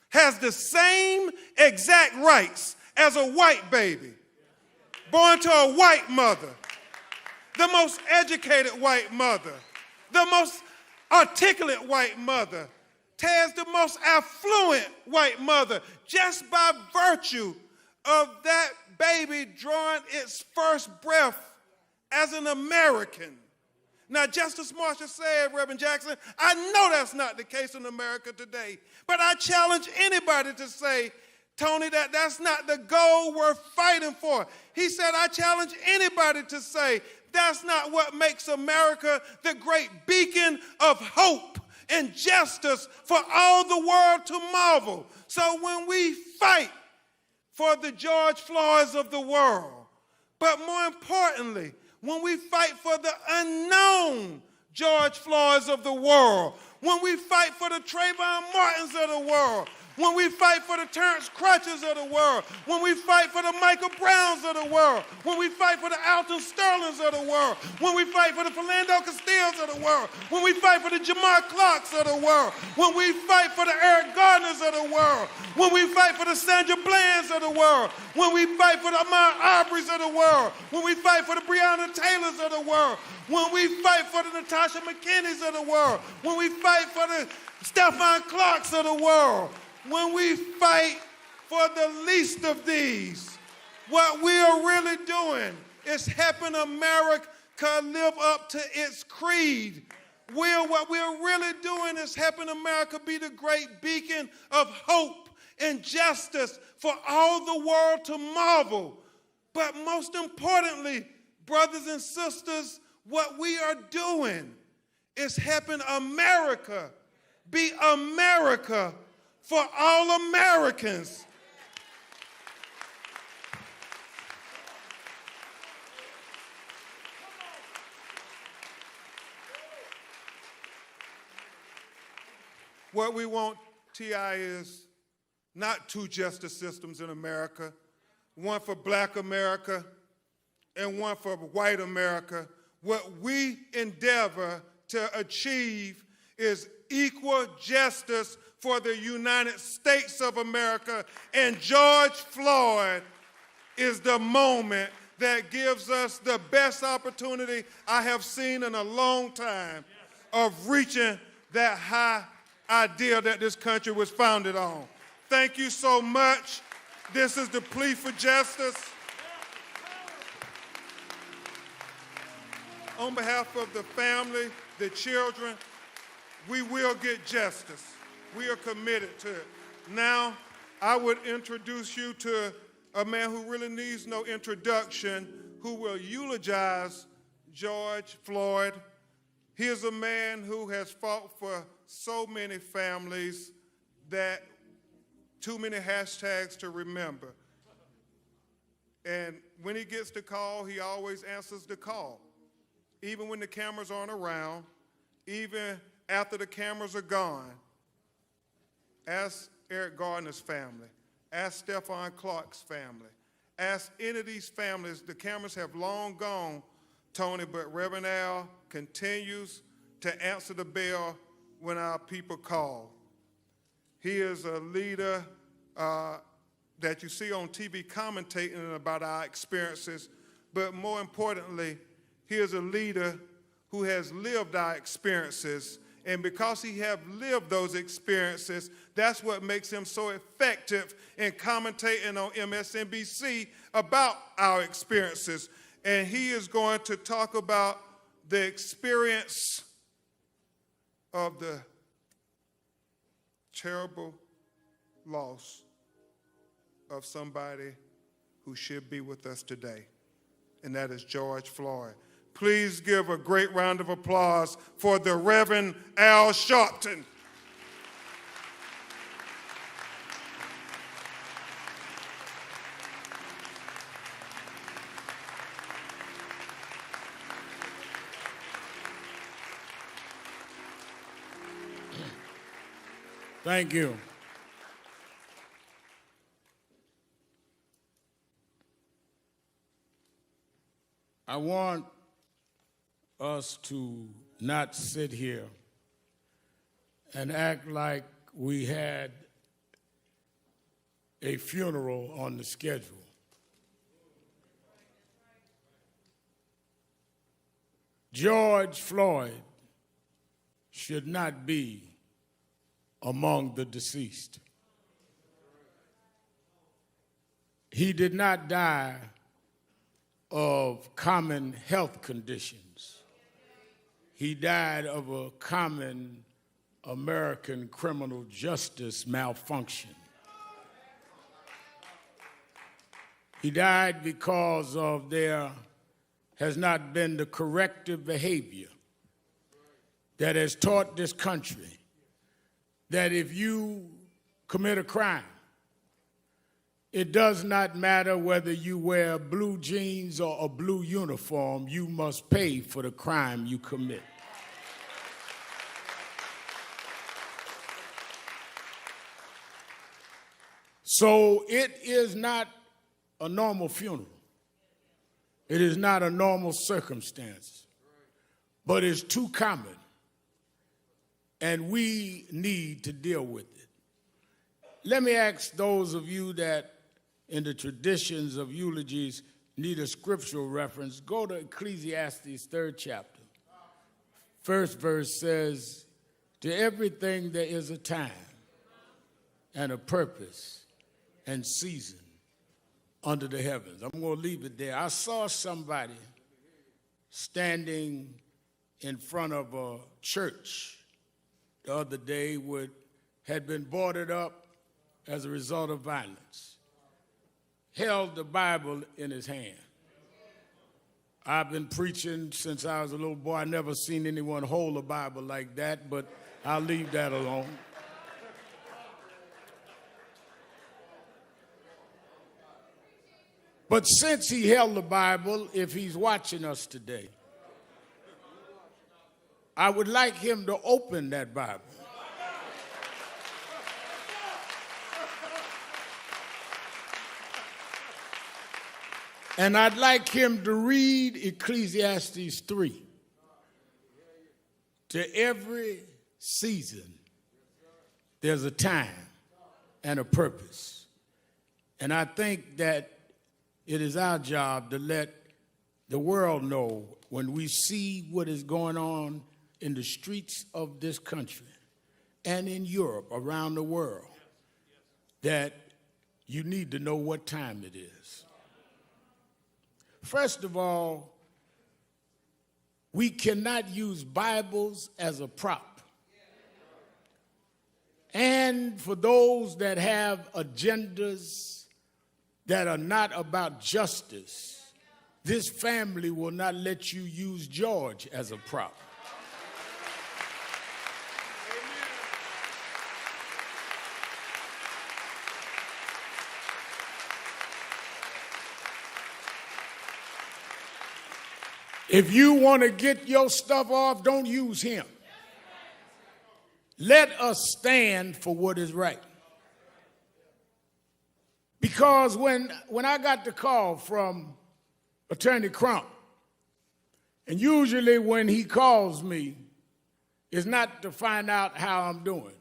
has the same exact rights as a white baby born to a white mother, the most educated white mother, the most articulate white mother, has the most affluent white mother, just by virtue of that baby drawing its first breath as an American. Now, Justice Marshall said, Reverend Jackson, I know that's not the case in America today, but I challenge anybody to say, Tony, that's not the goal we're fighting for. He said, I challenge anybody to say, that's not what makes America the great beacon of hope and justice for all the world to marvel. So when we fight for the George Floyds of the world, but more importantly, when we fight for the unknown George Floyds of the world, when we fight for the Trayvon Martins of the world, when we fight for the Terrence Crutches of the world, when we fight for the Michael Browns of the world, when we fight for the Alton Sterlings of the world, when we fight for the Philando Castillos of the world, when we fight for the Jamar Clarks of the world, when we fight for the Eric Gardners of the world, when we fight for the Sandra Blands of the world, when we fight for the Ahmaud Arbery's of the world, when we fight for the Breonna Taylors of the world, when we fight for the Natasha McKinney's of the world, when we fight for the Stephon Clarks of the world, when we fight for the least of these, what we are really doing is helping America live up to its creed. What we're really doing is helping America be the great beacon of hope and justice for all the world to marvel. But most importantly, brothers and sisters, what we are doing is helping America be America for all Americans. What we want, T.I., is not two justice systems in America, one for black America and one for white America. What we endeavor to achieve is equal justice for the United States of America, and George Floyd is the moment that gives us the best opportunity I have seen in a long time of reaching that high ideal that this country was founded on. Thank you so much. This is the plea for justice. On behalf of the family, the children, we will get justice. We are committed to it. Now, I would introduce you to a man who really needs no introduction, who will eulogize George Floyd. He is a man who has fought for so many families that too many hashtags to remember. And when he gets the call, he always answers the call. Even when the cameras aren't around, even after the cameras are gone. Ask Eric Gardner's family. Ask Stephon Clark's family. Ask any of these families. The cameras have long gone, Tony, but Reverend Al continues to answer the bell when our people call. He is a leader that you see on TV commentating about our experiences, but more importantly, he is a leader who has lived our experiences. And because he has lived those experiences, that's what makes him so effective in commentating on MSNBC about our experiences. And he is going to talk about the experience of the terrible loss of somebody who should be with us today, and that is George Floyd. Please give a great round of applause for the Reverend Al Sharpton. Thank you. I want us to not sit here and act like we had a funeral on the schedule. George Floyd should not be among the deceased. He did not die of common health conditions. He died of a common American criminal justice malfunction. He died because of there has not been the corrective behavior that has taught this country that if you commit a crime, it does not matter whether you wear blue jeans or a blue uniform, you must pay for the crime you commit. So it is not a normal funeral. It is not a normal circumstance, but it's too common, and we need to deal with it. Let me ask those of you that in the traditions of eulogies need a scriptural reference, go to Ecclesiastes 3rd chapter. First verse says, to everything there is a time and a purpose and season under the heavens. I'm going to leave it there. I saw somebody standing in front of a church the other day had been boarded up as a result of violence, held the Bible in his hand. I've been preaching since I was a little boy. I never seen anyone hold a Bible like that, but I'll leave that alone. But since he held the Bible, if he's watching us today, I would like him to open that Bible. And I'd like him to read Ecclesiastes 3. To every season, there's a time and a purpose. And I think that it is our job to let the world know when we see what is going on in the streets of this country and in Europe, around the world, that you need to know what time it is. First of all, we cannot use Bibles as a prop. And for those that have agendas that are not about justice, this family will not let you use George as a prop. If you want to get your stuff off, don't use him. Let us stand for what is right. Because when I got the call from Attorney Crump, and usually when he calls me, it's not to find out how I'm doing.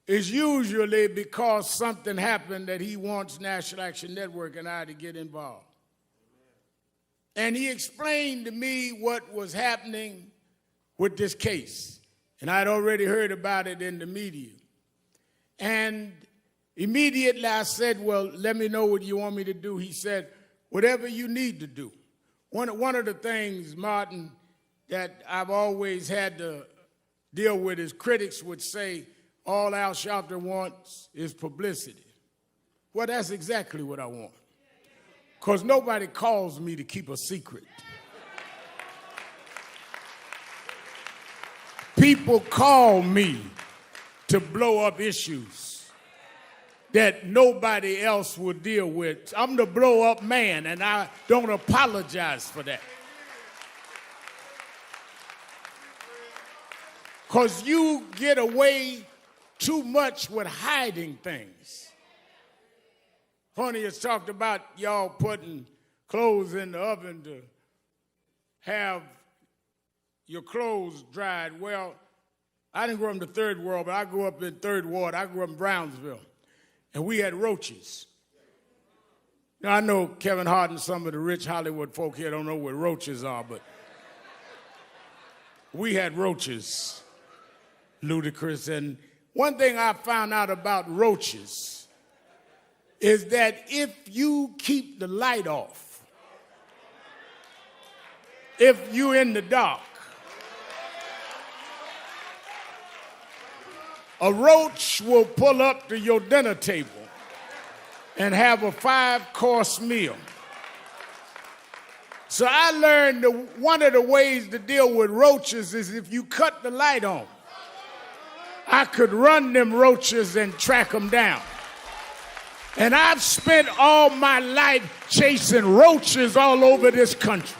It's usually because something happened that he wants National Action Network and I to get involved. And he explained to me what was happening with this case. And I'd already heard about it in the media. And immediately I said, well, let me know what you want me to do. He said, whatever you need to do. One of the things, Martin, that I've always had to deal with is critics would say, all Al Sharpton wants is publicity. Well, that's exactly what I want. Because nobody calls me to keep a secret. People call me to blow up issues that nobody else will deal with. I'm the blow up man, and I don't apologize for that. Because you get away too much with hiding things. Honey has talked about y'all putting clothes in the oven to have your clothes dried. Well, I didn't grow up in the third world, but I grew up in Third Ward. I grew up in Brownsville, and we had roaches. Now, I know Kevin Hart and some of the rich Hollywood folk here don't know what roaches are, but we had roaches, ludicrous. And one thing I found out about roaches is that if you keep the light off, if you're in the dark, a roach will pull up to your dinner table and have a 5-course meal. So I learned that one of the ways to deal with roaches is if you cut the light on, I could run them roaches and track them down. And I've spent all my life chasing roaches all over this country.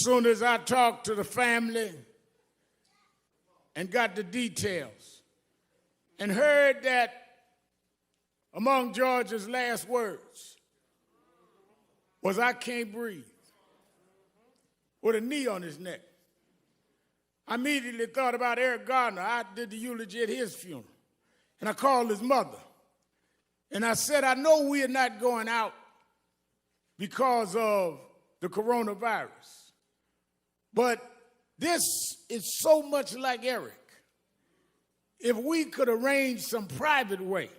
Soon as I talked to the family and got the details and heard that among George's last words was, "I can't breathe," with a knee on his neck, I immediately thought about Eric Gardner. I did the eulogy at his funeral. And I called his mother. And I said, "I know we are not going out because of the coronavirus, but this is so much like Eric. If we could arrange some private way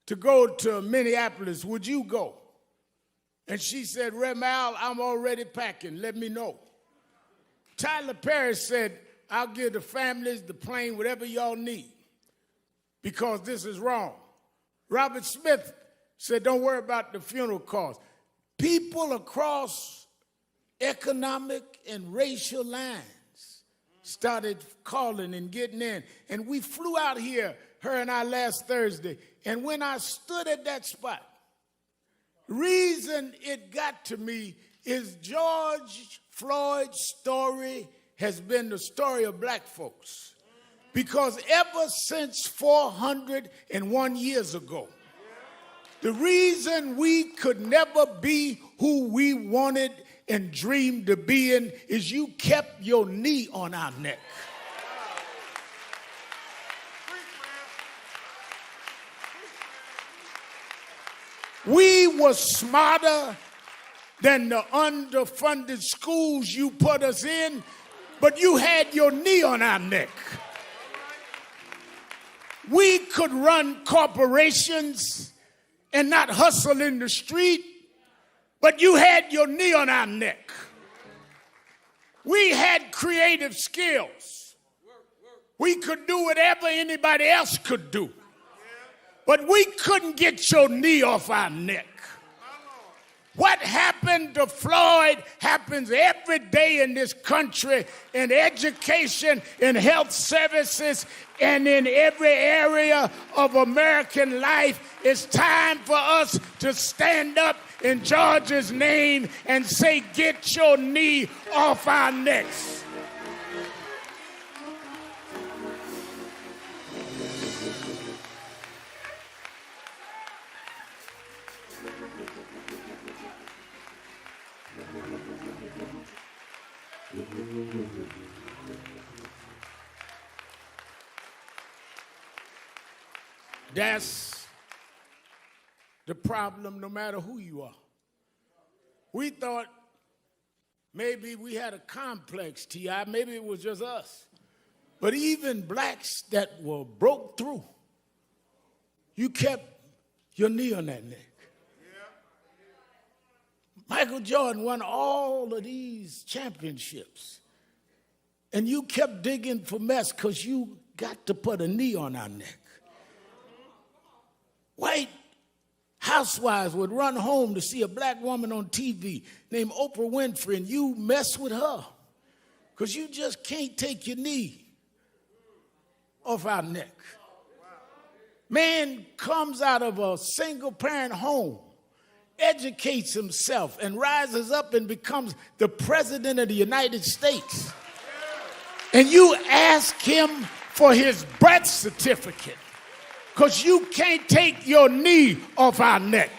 to go to Minneapolis, would you go?" And she said, "Rev Al, I'm already packing. Let me know." Tyler Perry said, "I'll give the families, the plane, whatever y'all need, because this is wrong." Robert Smith said, "Don't worry about the funeral costs." People across economic and racial lines started calling and getting in. And we flew out here, her and I, last Thursday. And when I stood at that spot, the reason it got to me is George Floyd's story has been the story of black folks. Because ever since 401 years ago, the reason we could never be who we wanted and dreamed to be in is you kept your knee on our neck. We were smarter than the underfunded schools you put us in, but you had your knee on our neck. We could run corporations and not hustle in the street, but you had your knee on our neck. We had creative skills. We could do whatever anybody else could do, but we couldn't get your knee off our neck. What happened to Floyd happens every day in this country, in education, in health services, and in every area of American life. It's time for us to stand up in George's name and say, "Get your knee off our necks." That's the problem, no matter who you are. We thought maybe we had a complex, T.I., maybe it was just us. But even blacks that were broke through, you kept your knee on that neck. Michael Jordan won all of these championships, and you kept digging for mess because you got to put a knee on our neck. White housewives would run home to see a black woman on TV named Oprah Winfrey, and you mess with her because you just can't take your knee off our neck. Man comes out of a single-parent home, educates himself, and rises up and becomes the president of the United States. And you ask him for his birth certificate because you can't take your knee off our neck.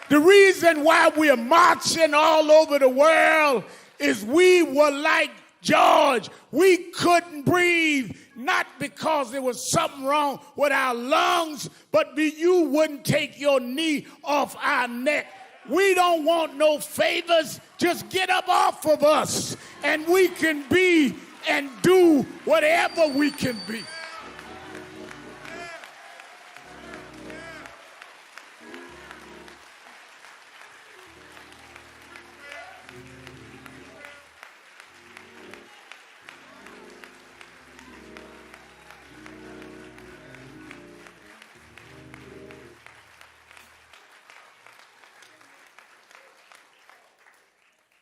The reason why we're marching all over the world is we were like George. We couldn't breathe, not because there was something wrong with our lungs, but you wouldn't take your knee off our neck. We don't want no favors. Just get up off of us, and we can be and do whatever we can be.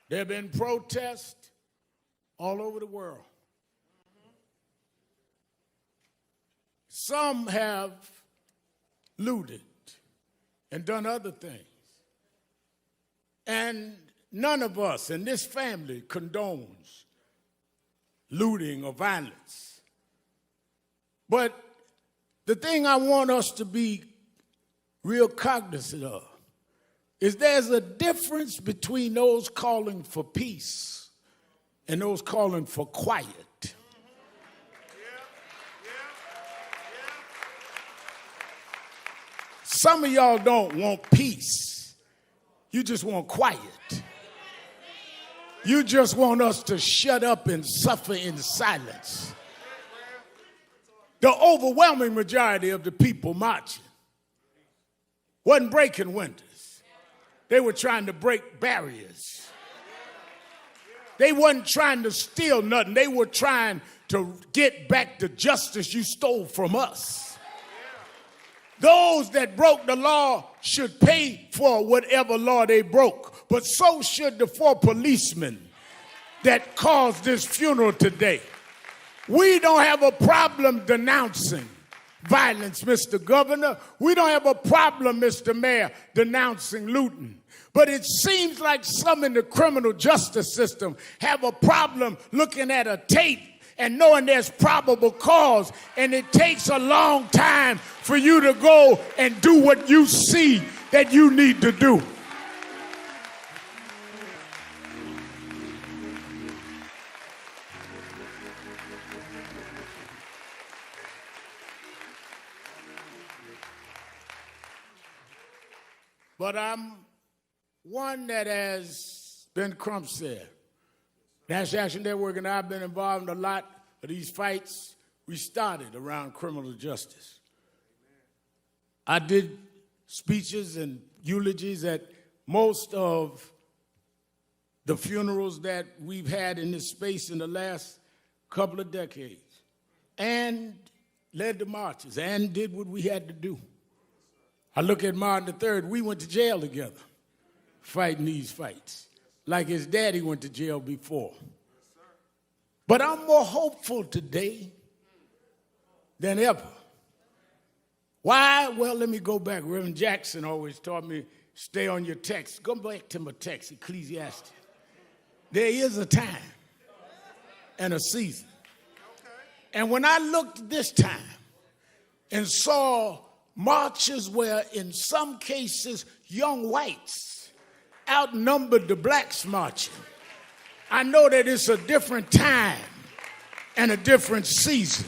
There have been protests all over the world. Some have looted and done other things. And none of us in this family condones looting or violence. But the thing I want us to be real cognizant of is there's a difference between those calling for peace and those calling for quiet. Some of y'all don't want peace. You just want quiet. You just want us to shut up and suffer in silence. The overwhelming majority of the people marching wasn't breaking windows. They were trying to break barriers. They wasn't trying to steal nothing. They were trying to get back the justice you stole from us. Those that broke the law should pay for whatever law they broke, but so should the 4 policemen that caused this funeral today. We don't have a problem denouncing violence, Mr. Governor. We don't have a problem, Mr. Mayor, denouncing looting. But it seems like some in the criminal justice system have a problem looking at a tape and knowing there's probable cause, and it takes a long time for you to go and do what you see that you need to do. But I'm one that has been Crump said. National Action Network and I have been involved in a lot of these fights we started around criminal justice. I did speeches and eulogies at most of the funerals that we've had in this space in the last couple of decades, and led the marches and did what we had to do. I look at Martin III, we went to jail together fighting these fights, like his daddy went to jail before. But I'm more hopeful today than ever. Why? Well, let me go back. Reverend Jackson always taught me, stay on your text. Go back to my text, Ecclesiastes. There is a time and a season. And when I looked this time and saw marches where in some cases young whites outnumbered the blacks marching, I know that it's a different time and a different season.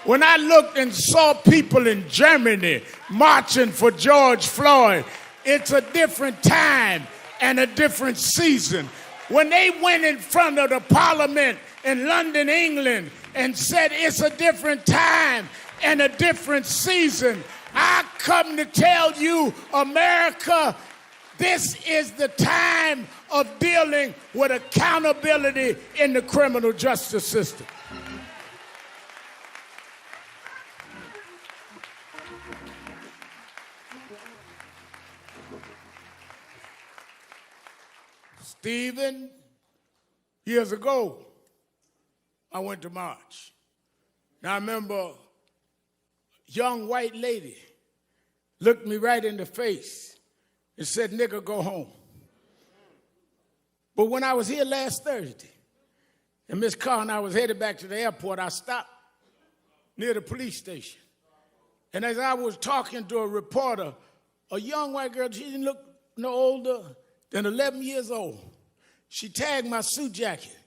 When I looked and saw people in Germany marching for George Floyd, it's a different time and a different season. When they went in front of the parliament in London, England, and said it's a different time and a different season, I come to tell you, America, this is the time of dealing with accountability in the criminal justice system. Stephen, years ago, I went to march. Now I remember a young white lady looked me right in the face and said, "Nigga, go home." But when I was here last Thursday, and Miss Carr and I was headed back to the airport, I stopped near the police station. And as I was talking to a reporter, a young white girl, she didn't look no older than 11 years old. She tagged my suit jacket.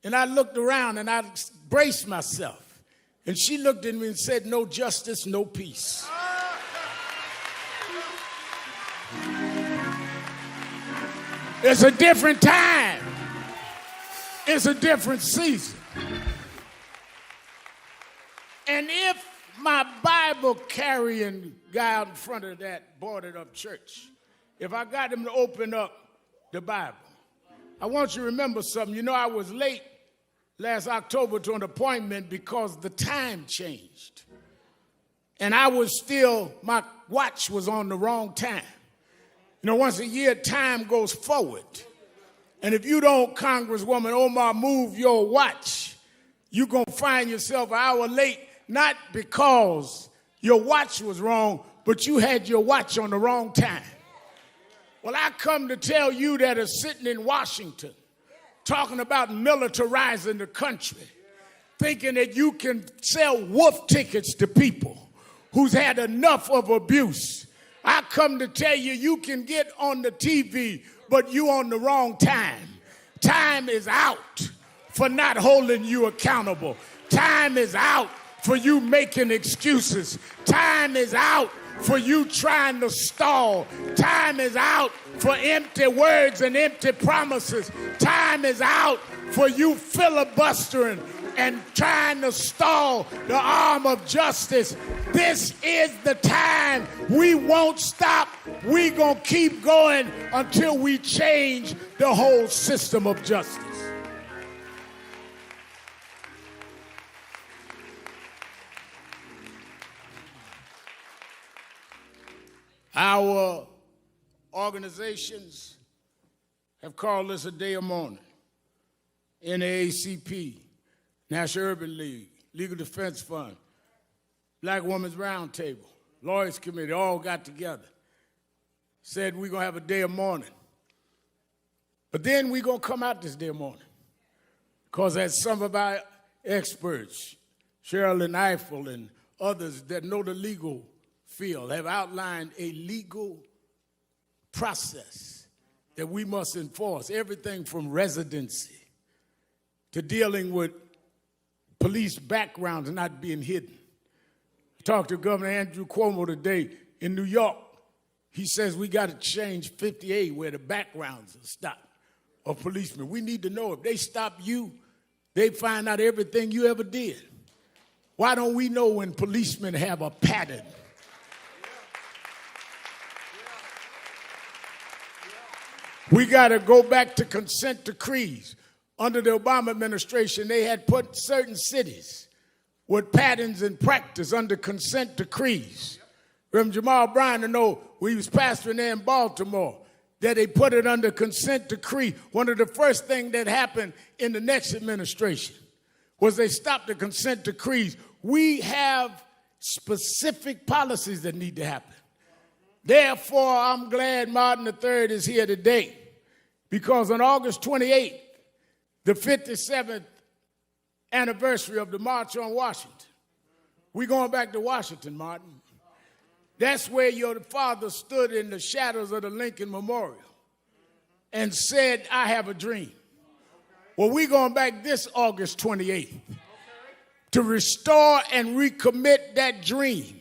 And I looked around and I braced myself. And she looked at me and said, "No justice, no peace." It's a different time. It's a different season. And if my Bible carrying guy out in front of that boarded up church, if I got him to open up the Bible, I want you to remember something. You know, I was late last October to an appointment because the time changed. And I was still, my watch was on the wrong time. You know, once a year, time goes forward. And if you don't, Congresswoman Omar, move your watch, you're going to find yourself an hour late, not because your watch was wrong, but you had your watch on the wrong time. Well, I come to tell you that are sitting in Washington talking about militarizing the country, thinking that you can sell wolf tickets to people who's had enough of abuse. I come to tell you, you can get on the TV, but you on the wrong time. Time is out for not holding you accountable. Time is out for you making excuses. Time is out for you trying to stall. Time is out for empty words and empty promises. Time is out for you filibustering and trying to stall the arm of justice. This is the time. We won't stop. We're going to keep going until we change the whole system of justice. Our organizations have called this a day of mourning. NAACP, National Urban League, Legal Defense Fund, Black Women's Roundtable, Lawyers Committee, all got together, said we're going to have a day of mourning. But then we're going to come out this day of mourning. Because as some of our experts, Cheryl and Eiffel and others that know the legal field have outlined a legal process that we must enforce, everything from residency to dealing with police backgrounds not being hidden. I talked to Governor Andrew Cuomo today in New York. He says we got to change 50A where the backgrounds are stopped of policemen. We need to know if they stop you, they find out everything you ever did. Why don't we know when policemen have a pattern? We got to go back to consent decrees. Under the Obama administration, they had put certain cities with patterns and practice under consent decrees. Reverend Jamal Bryan, I know we was pastoring there in Baltimore, that they put it under consent decree. One of the first things that happened in the next administration was they stopped the consent decrees. We have specific policies that need to happen. Therefore, I'm glad Martin III is here today, because on August 28th, the 57th anniversary of the March on Washington, we're going back to Washington, Martin. That's where your father stood in the shadows of the Lincoln Memorial and said, I have a dream. Well, we're going back this August 28th to restore and recommit that dream,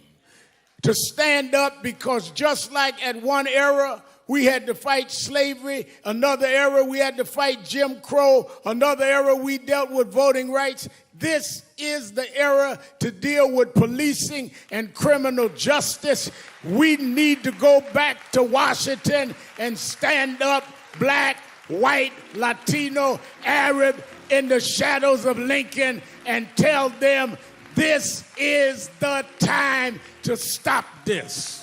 to stand up, because just like at one era we had to fight slavery, another era we had to fight Jim Crow, another era we dealt with voting rights, this is the era to deal with policing and criminal justice. We need to go back to Washington and stand up, black, white, Latino, Arab, in the shadows of Lincoln, and tell them this is the time to stop this.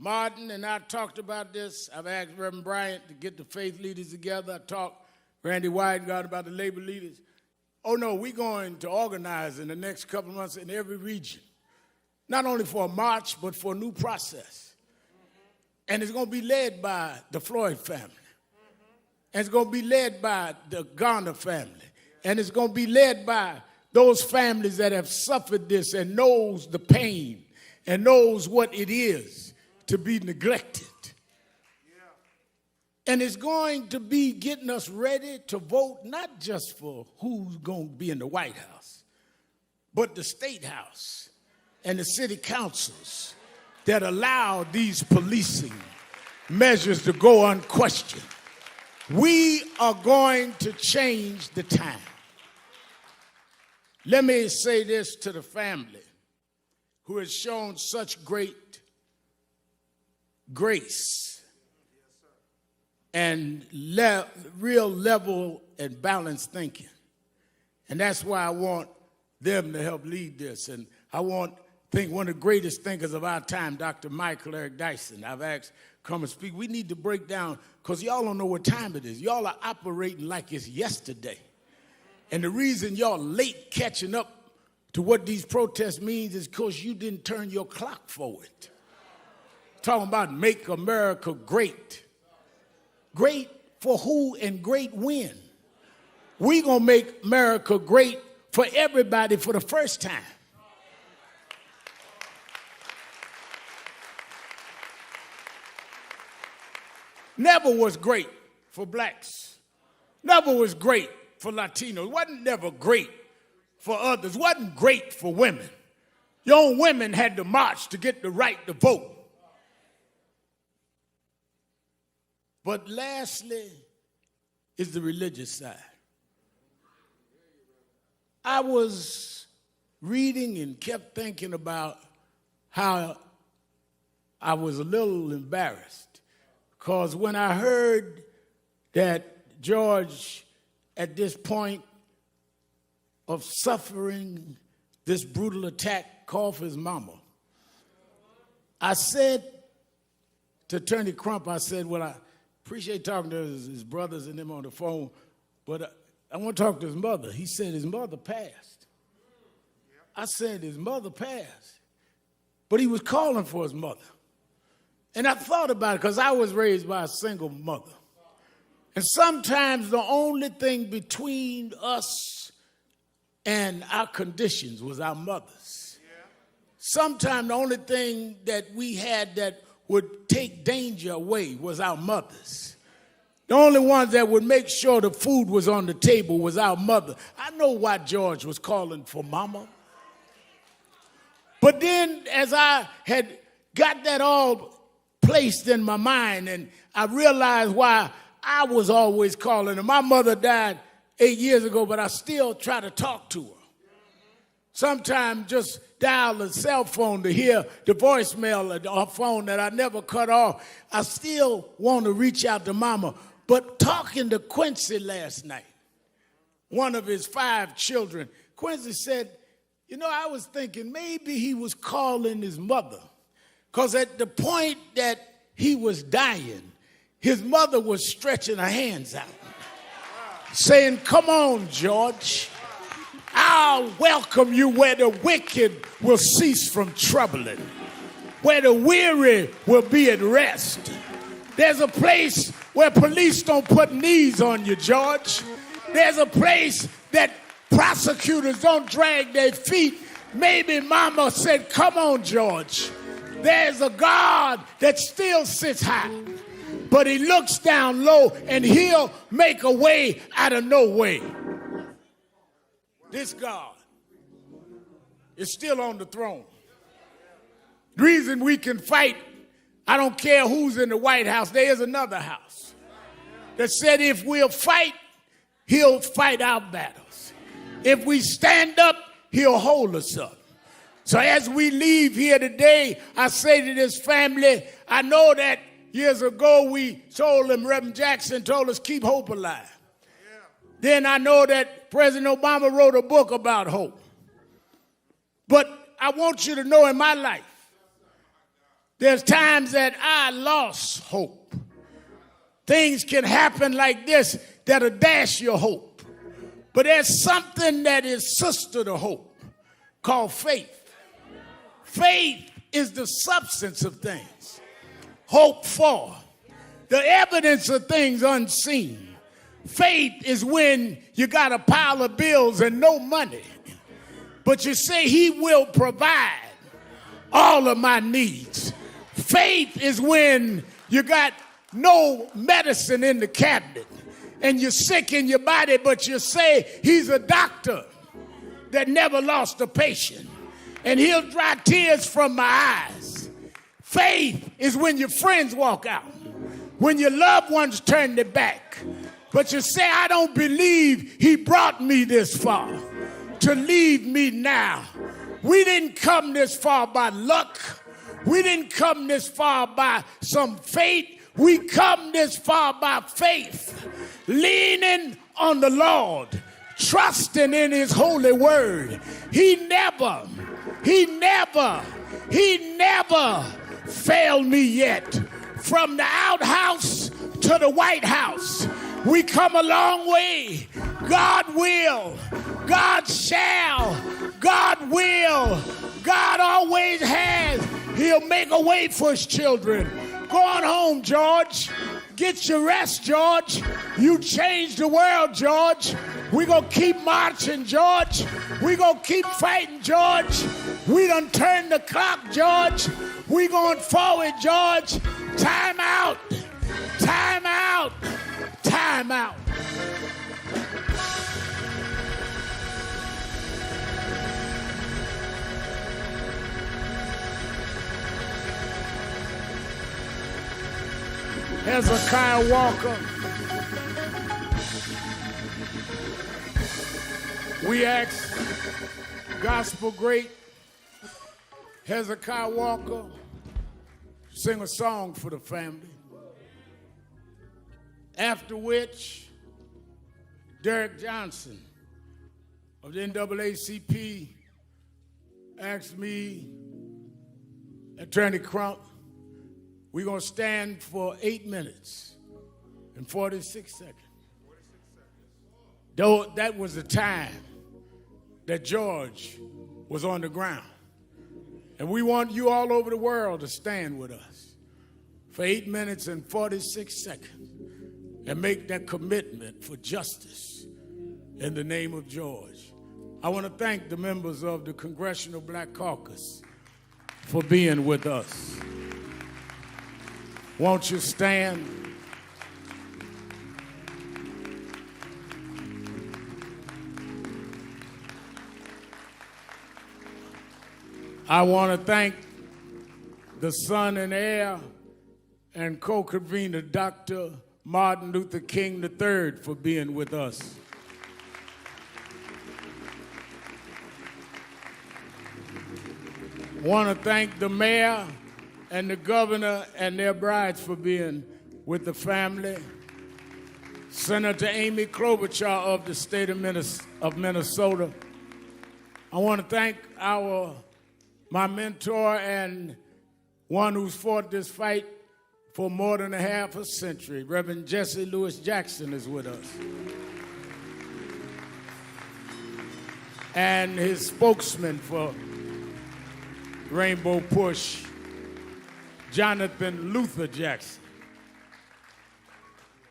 Martin and I talked about this. I've asked Reverend Bryant to get the faith leaders together. I talked Randy Weingart about the labor leaders. Oh no, we're going to organize in the next couple of months in every region, not only for a march, but for a new process. And it's going to be led by the Floyd family. And it's going to be led by the Garner family. And it's going to be led by those families that have suffered this and knows the pain and knows what it is to be neglected. And it's going to be getting us ready to vote not just for who's going to be in the White House, but the State House and the city councils that allow these policing measures to go unquestioned. We are going to change the time. Let me say this to the family who has shown such great grace and real level and balanced thinking. And that's why I want them to help lead this. And I think one of the greatest thinkers of our time, Dr. Michael Eric Dyson, I've asked come and speak. We need to break down, because y'all don't know what time it is. Y'all are operating like it's yesterday. And the reason y'all late catching up to what these protests means is because you didn't turn your clock forward. Talking about make America great. Great for who and great when? We gonna make America great for everybody for the first time. Never was great for blacks. Never was great for Latinos. Wasn't never great for others. Wasn't great for women. Young women had to march to get the right to vote. But lastly is the religious side. I was reading and kept thinking about how I was a little embarrassed because when I heard that George, at this point of suffering this brutal attack, called for his mama, I said to Attorney Crump, I said, well, I appreciate talking to his brothers and them on the phone, but I want to talk to his mother. He said his mother passed. I said his mother passed, but he was calling for his mother. And I thought about it because I was raised by a single mother. And sometimes the only thing between us and our conditions was our mothers. Sometimes the only thing that we had that would take danger away was our mothers. The only ones that would make sure the food was on the table was our mother. I know why George was calling for mama. But then as I had got that all placed in my mind and I realized why I was always calling her. My mother died 8 years ago, but I still try to talk to her. Sometimes just dial a cell phone to hear the voicemail of her phone that I never cut off. I still want to reach out to mama. But talking to Quincy last night, one of his 5 children, Quincy said, you know, I was thinking maybe he was calling his mother. Because at the point that he was dying, his mother was stretching her hands out, saying, come on, George. I'll welcome you where the wicked will cease from troubling, where the weary will be at rest. There's a place where police don't put knees on you, George. There's a place that prosecutors don't drag their feet. Maybe mama said, come on, George. There's a God that still sits high, but he looks down low and he'll make a way out of no way. This God is still on the throne. The reason we can fight, I don't care who's in the White House, there is another house that said if we'll fight, he'll fight our battles. If we stand up, he'll hold us up. So as we leave here today, I say to this family, I know that years ago we told them, Reverend Jackson told us, keep hope alive. Yeah. Then I know that President Obama wrote a book about hope. But I want you to know in my life, there's times that I lost hope. Things can happen like this that'll dash your hope. But there's something that is sister to hope called faith. Faith is the substance of things hoped for, the evidence of things unseen. Faith is when you got a pile of bills and no money, but you say he will provide all of my needs. Faith is when you got no medicine in the cabinet and you're sick in your body, but you say he's a doctor that never lost a patient and he'll dry tears from my eyes. Faith is when your friends walk out, when your loved ones turn their back, but you say, I don't believe he brought me this far to leave me now. We didn't come this far by luck. We didn't come this far by some fate. We come this far by faith, leaning on the Lord, trusting in his holy word. He never failed me yet. From the outhouse to the White House, We come a long way. God will. God shall. God will. God always has. He'll make a way for his children. Go on home, George. Get your rest, George. You changed the world, George. We're going to keep marching, George. We're going to keep fighting, George. We done turned the clock, George. We're going forward, George. Time out. Time out. Time out. Hezekiah Walker. We ask gospel great Hezekiah Walker sing a song for the family. After which, Derek Johnson of the NAACP asked me, Attorney Crump, we're going to stand for 8 minutes and 46 seconds. Though that was the time that George was on the ground. And we want you all over the world to stand with us for 8 minutes and 46 seconds and make that commitment for justice in the name of George. I want to thank the members of the Congressional Black Caucus for being with us. Won't you stand? I want to thank the son and heir and co-convener, Dr. Martin Luther King III, for being with us. I want to thank the mayor and the governor and their brides for being with the family. Senator Amy Klobuchar of the state of Minnesota. I want to thank my mentor and one who's fought this fight for more than a half a century. Reverend Jesse Lewis Jackson is with us. And his spokesman for Rainbow Push, Jonathan Luther Jackson.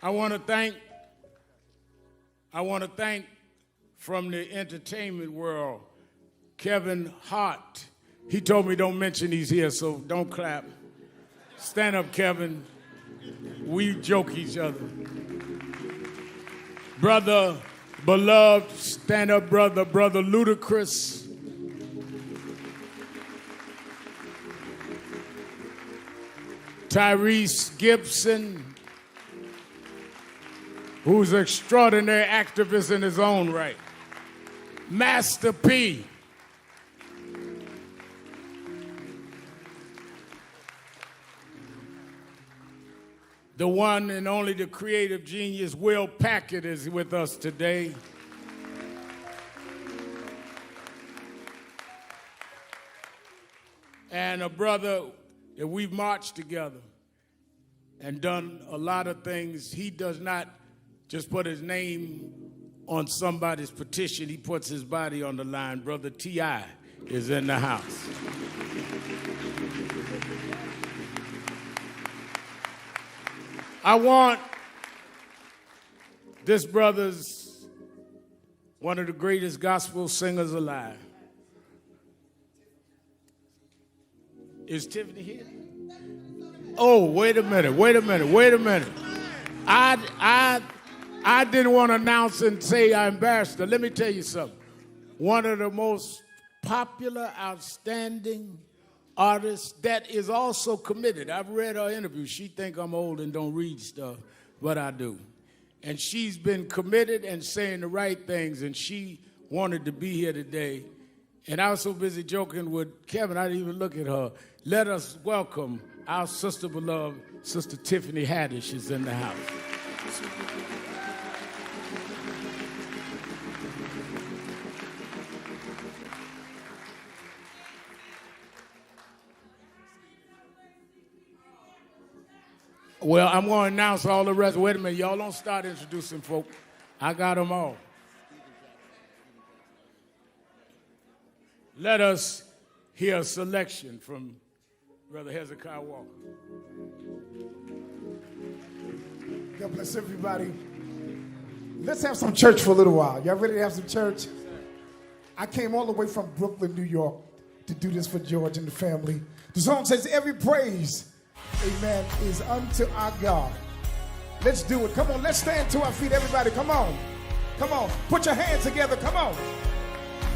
I want to thank from the entertainment world, Kevin Hart. He told me don't mention he's here, so don't clap. Stand up, Kevin. We joke each other. Brother Beloved, stand up, brother. Brother Ludacris. Tyrese Gibson, who's an extraordinary activist in his own right. Master P. The one and only, the creative genius, Will Packard, is with us today. And a brother that we've marched together and done a lot of things. He does not just put his name on somebody's petition. He puts his body on the line. Brother T.I. is in the house. I want this brother's one of the greatest gospel singers alive. Is Tiffany here? Oh, wait a minute. I didn't want to announce and say I embarrassed her. Let me tell you something. One of the most popular, outstanding artists that is also committed. I've read her interview. She think I'm old and don't read stuff, but I do. And she's been committed and saying the right things, and she wanted to be here today. And I was so busy joking with Kevin, I didn't even look at her. Let us welcome our sister beloved, Sister Tiffany Haddish is in the house. Well, I'm going to announce all the rest. Wait a minute. Y'all don't start introducing folk. I got them all. Let us hear a selection from Brother Hezekiah Walker. God bless everybody. Let's have some church for a little while. Y'all ready to have some church? I came all the way from Brooklyn, New York to do this for George and the family. The song says, every praise, amen, is unto our God. Let's do it. Come on, let's stand to our feet, everybody. Come on. Come on. Put your hands together. Come on.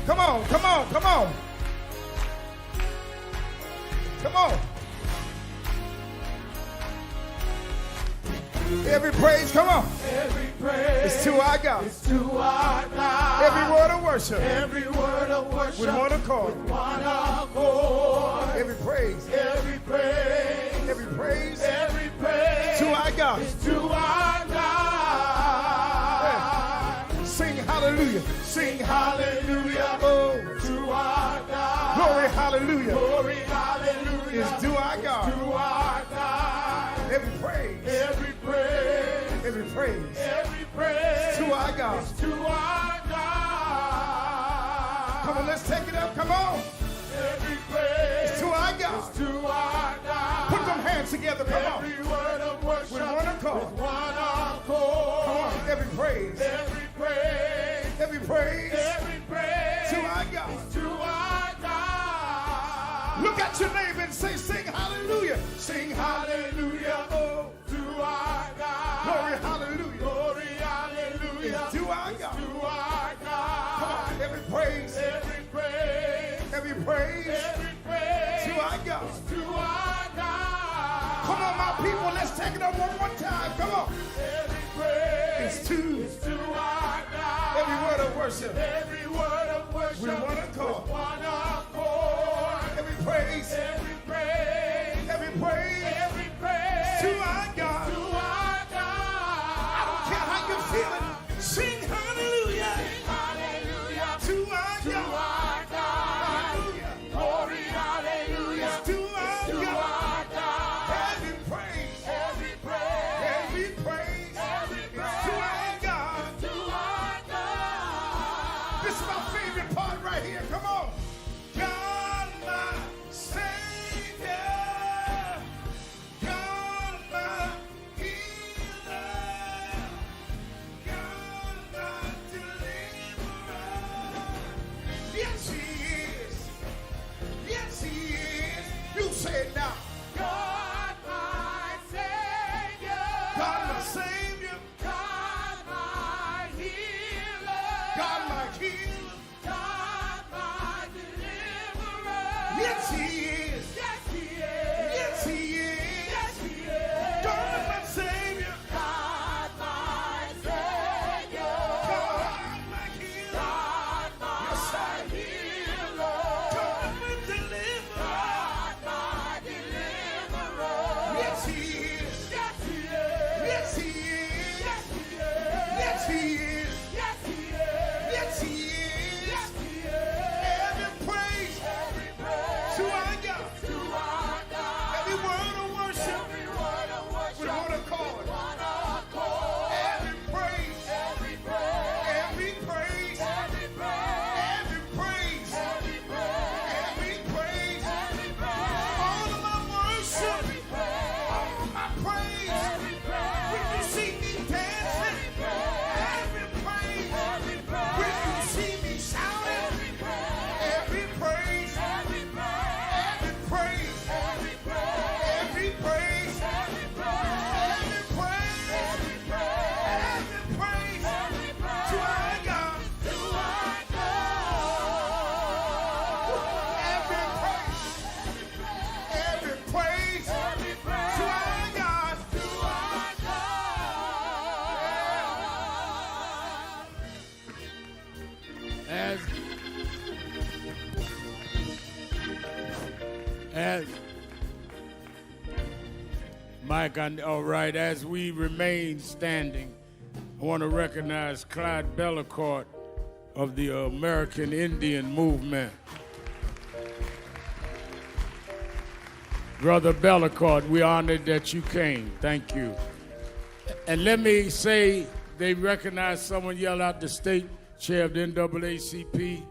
Come on, come on, come on. Come on. Every praise, come on. Every praise is to our God. Is to our God. Every word of worship. Every word of worship. With one accord. With one accord. Every praise. Every praise. Every praise. Every praise. To our God. Is to our God. Yeah. Sing hallelujah. Sing hallelujah. Oh. To our God. Glory hallelujah. Glory hallelujah. Is to our God. To our God. Every praise. Every praise. Every praise. Every praise. To our God. Is to our God. Come on, let's take it up. Come on. Every praise. Is to our God. Is to our God. Put them hands together. Come on. Every word of worship. With one accord. With one accord. Come on. Every praise. Every praise. Every praise. Every praise. To our God. Is to our God. Look at your neighbor and say, sing hallelujah. Sing hallelujah. Oh. To our God. Glory hallelujah. Glory hallelujah. Is to our God. To our God. Come on. Every praise. Every praise. Every praise. Every praise. To our God. To our God. Come on, my people. Let's take it up one more time. Come on. Every praise. It's to our God. Every word of worship. Every word of worship. With one accord. With one accord. Every praise. Every praise. Every praise. Every praise. To our God. To our God. I don't care how you're feeling. Sing hallelujah. Sing hallelujah. To our To God. our God. Hallelujah. Glory hallelujah. To our To God. our God. Every praise. Every praise. Every praise. Every To praise. our God. To our God. This is my favorite part right here. Come on. God, my Savior. God, my healer. God, my deliverer. Yes, He is. Yes, He is. You say it now. God, my Savior. God, my Savior. God, my healer. God, my healer. God, my deliverer. Yes, He is. Yes, He is. Yes, He is. Yes, He is. God, my Savior. God, my Savior. God, my healer. God, my Yes, healer. God, my deliverer. God, my deliverer. Yes, He is. Yes, He is. Yes, He is. Yes, He is. Yes, He is. Yes, He is. Yes, He is. Yes, He is. Every praise Every praise. to our God. To our God. Every word of worship Every word of worship. with one accord. One accord. Every praise. Every praise. Every praise. Every praise. Every praise. Every praise. Every praise. Every praise. All of my worship. Every praise. All of my praise. Every praise. When you see me dancing. Every praise. Every praise. When you see me shouting. Every praise. Every praise. Every praise. Every praise. Every praise. Every praise. Every praise. Every praise. Every praise. Every praise. Every praise. To our God. To our God. Every praise. Every praise. Every praise. To our God. To our God. As Mike, all right, as we remain standing, I want to recognize Clyde Bellecourt of the American Indian Movement. Brother Bellicourt, we're honored that you came. Thank you. And let me say, they recognize someone yelled out the state chair of the NAACP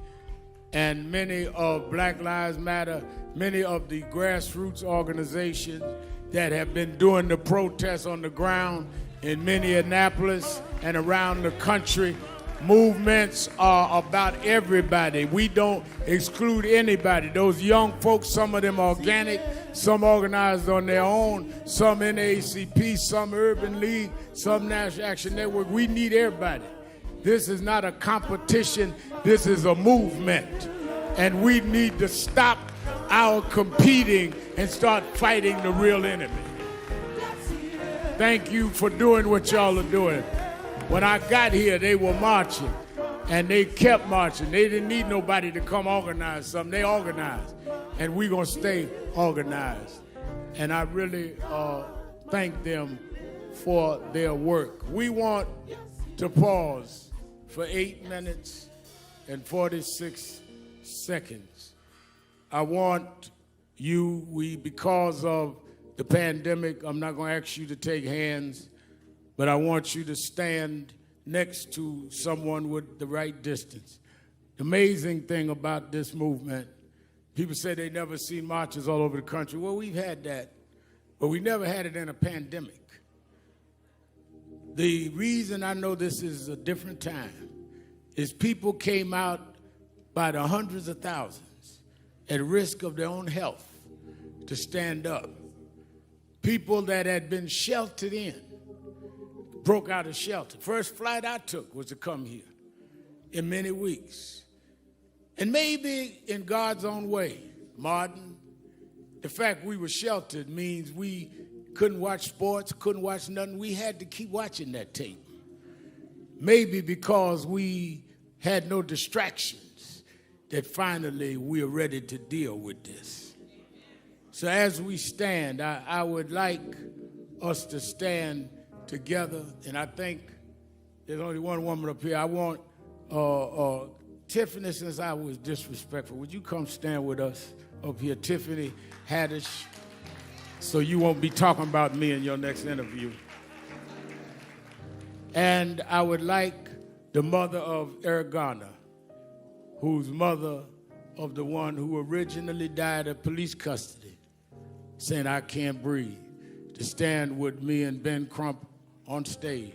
and many of Black Lives Matter, many of the grassroots organizations that have been doing the protests on the ground in Minneapolis and around the country. Movements are about everybody. We don't exclude anybody. Those young folks, some of them organic, some organized on their own, some NAACP, some Urban League, some National Action Network. We need everybody. This is not a competition. This is a movement. And we need to stop our competing and start fighting the real enemy. Thank you for doing what y'all are doing. When I got here, they were marching, and they kept marching. They didn't need nobody to come organize something. They organized, and we're going to stay organized. And I really thank them for their work. We want to pause for 8 minutes and 46 seconds. I want you, because of the pandemic, I'm not going to ask you to take hands, but I want you to stand next to someone with the right distance. The amazing thing about this movement, people say they never seen marches all over the country. Well, we've had that, but we never had it in a pandemic. The reason I know this is a different time is people came out by the hundreds of thousands at risk of their own health to stand up. People that had been sheltered in broke out of shelter. First flight I took was to come here in many weeks. And maybe in God's own way, Martin, the fact we were sheltered means we couldn't watch sports, couldn't watch nothing. We had to keep watching that tape. Maybe because we had no distractions, that finally we are ready to deal with this. So as we stand, I would like us to stand together, and I think there's only one woman up here. I want Tiffany, since I was disrespectful, would you come stand with us up here? Tiffany Haddish, so you won't be talking about me in your next interview. And I would like the mother of Ergana, who's mother of the one who originally died of police custody, saying, "I can't breathe," to stand with me and Ben Crump on stage.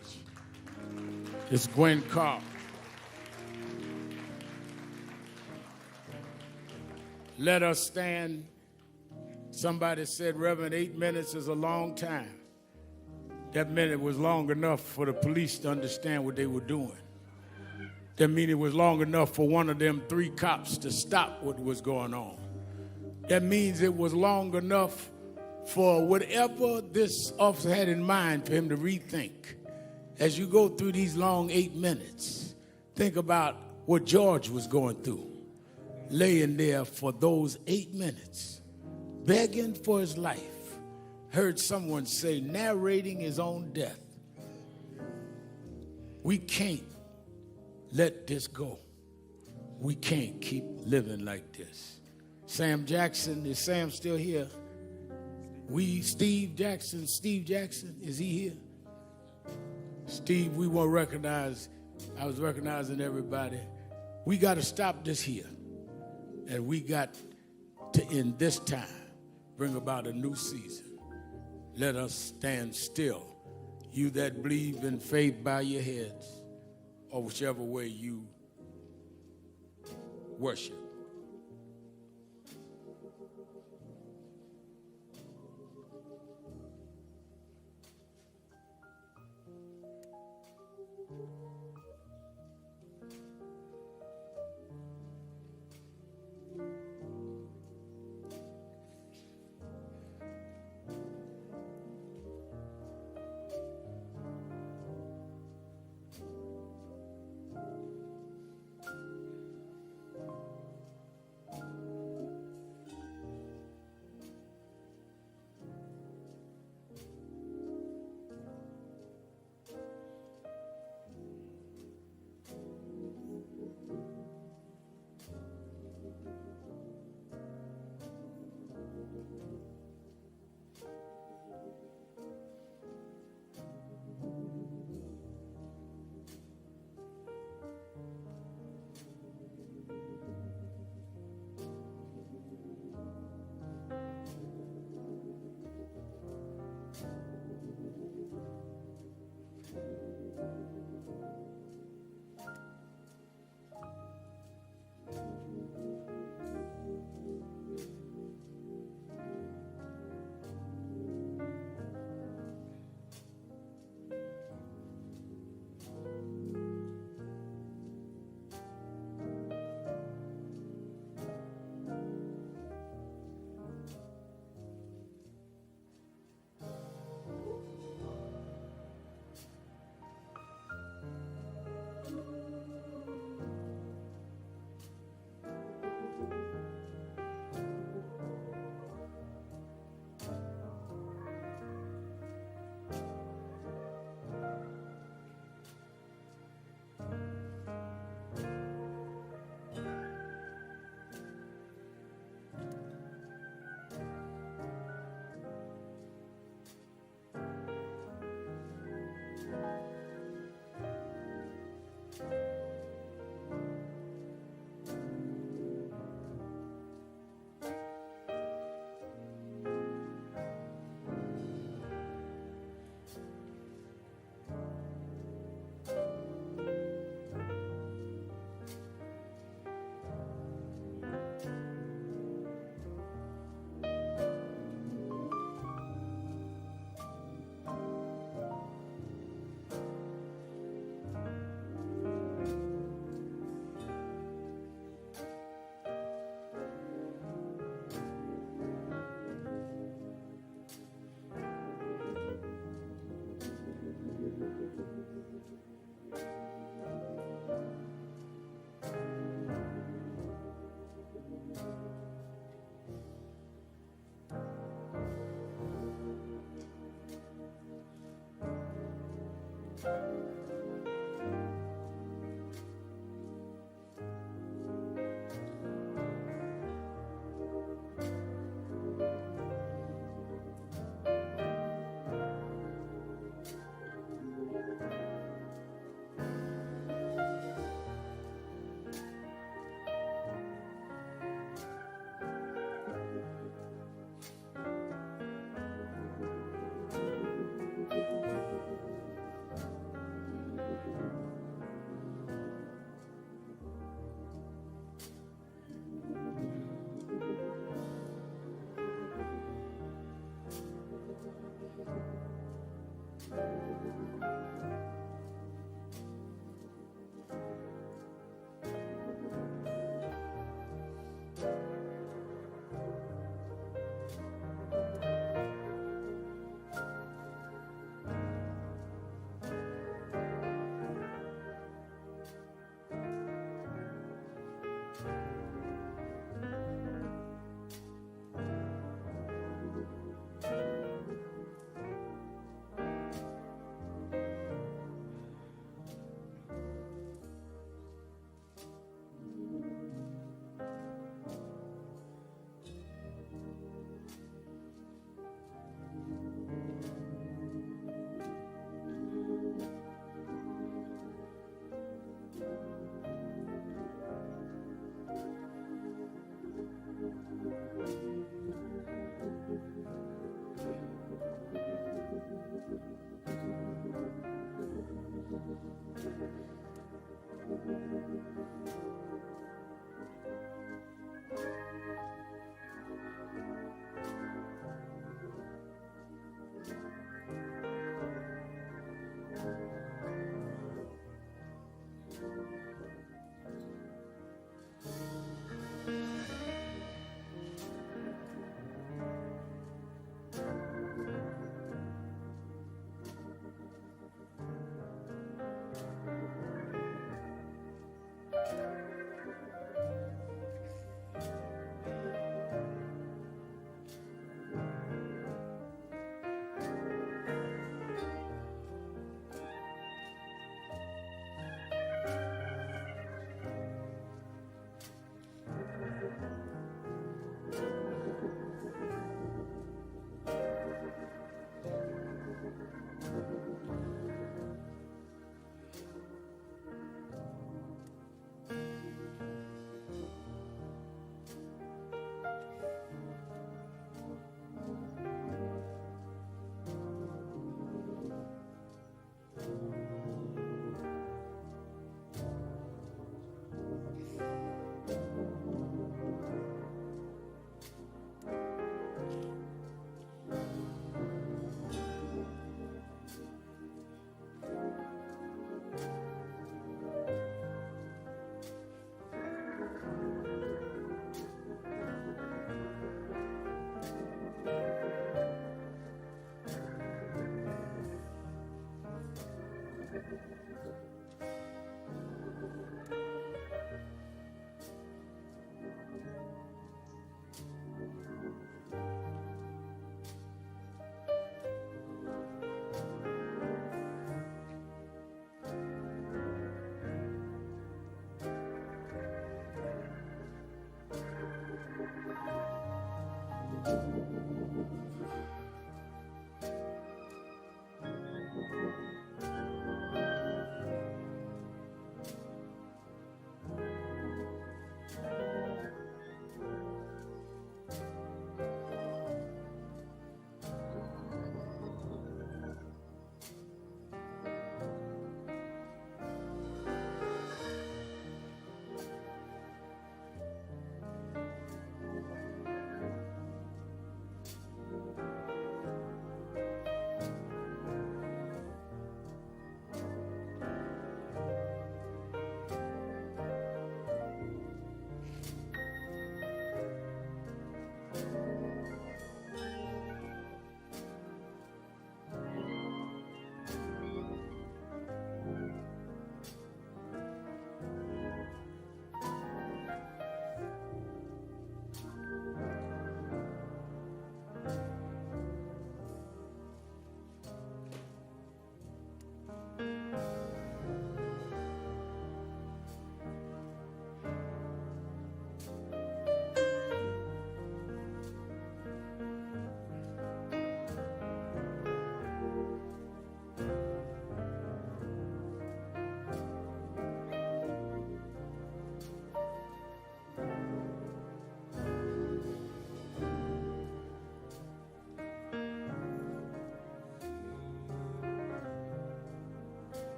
It's Gwen Carr. Let us stand. Somebody said, Reverend, 8 minutes is a long time. That minute was long enough for the police to understand what they were doing. That means it was long enough for one of them 3 cops to stop what was going on. That means it was long enough for whatever this officer had in mind for him to rethink. As you go through these long 8 minutes, think about what George was going through, laying there for those 8 minutes, begging for his life. Heard someone say, narrating his own death. We can't let this go. We can't keep living like this. Sam Jackson, is Sam still here? Steve Jackson, is he here? Steve, we won't recognize, I was recognizing everybody. We got to stop this here. And we got to, in this time, bring about a new season. Let us stand still. You that believe in faith, bow your heads, or whichever way you worship.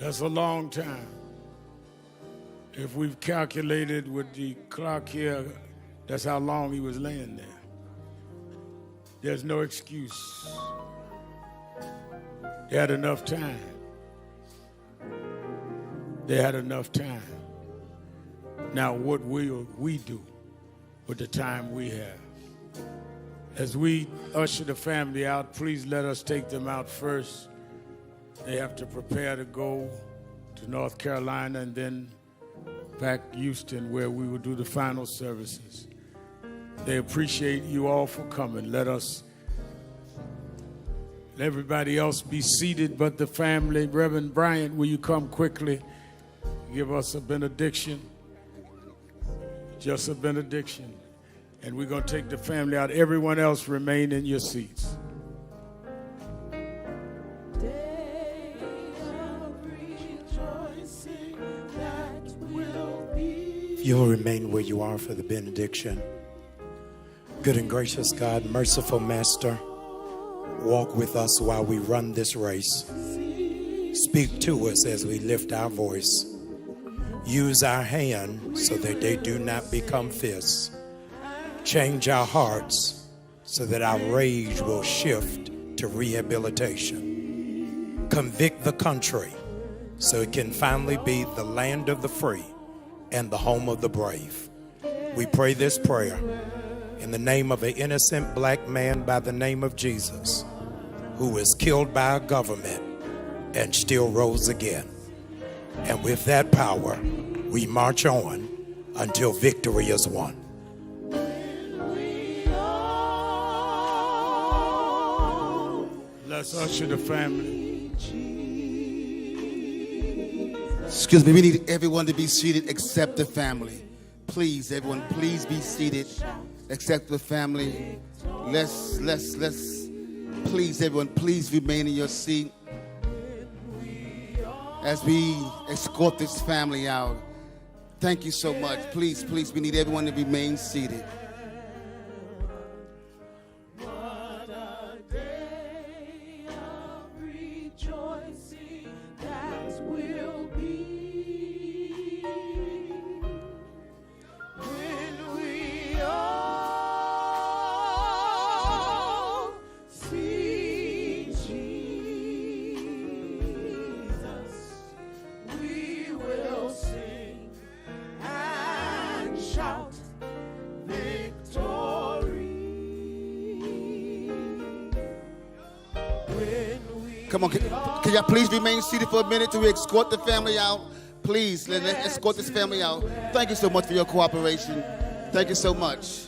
That's a long time. If we've calculated with the clock here, that's how long he was laying there. There's no excuse. They had enough time. They had enough time. Now, what will we do with the time we have? As we usher the family out, please let us take them out first. They have to prepare to go to North Carolina and then back to Houston, where we will do the final services. They appreciate you all for coming. Let everybody else be seated but the family. Reverend Bryant, will you come quickly? Give us a benediction. Just a benediction. And we're going to take the family out. Everyone else remain in your seats. You'll remain where you are for the benediction. Good and gracious God, merciful Master, walk with us while we run this race. Speak to us as we lift our voice. Use our hands so that they do not become fists. Change our hearts so that our rage will shift to rehabilitation. Convict the country so it can finally be the land of the free and the home of the brave. We pray this prayer in the name of an innocent black man by the name of Jesus, who was killed by a government and still rose again. And with that power, we march on until victory is won. Let's usher the family. Excuse me, we need everyone to be seated except the family. Please, everyone, please be seated except the family. Let's, please, everyone, please remain in your seat as we escort this family out. Thank you so much. Please, we need everyone to remain seated. Come on, can y'all please remain seated for a minute till we escort the family out? Please, let's escort this family out. Thank you so much for your cooperation. Thank you so much.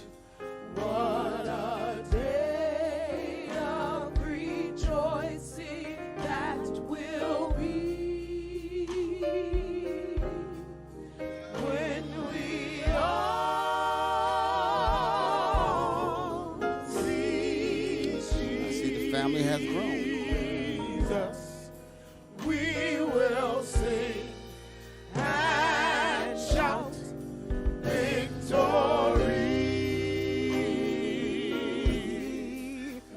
Family has grown. We will sing and shout victory.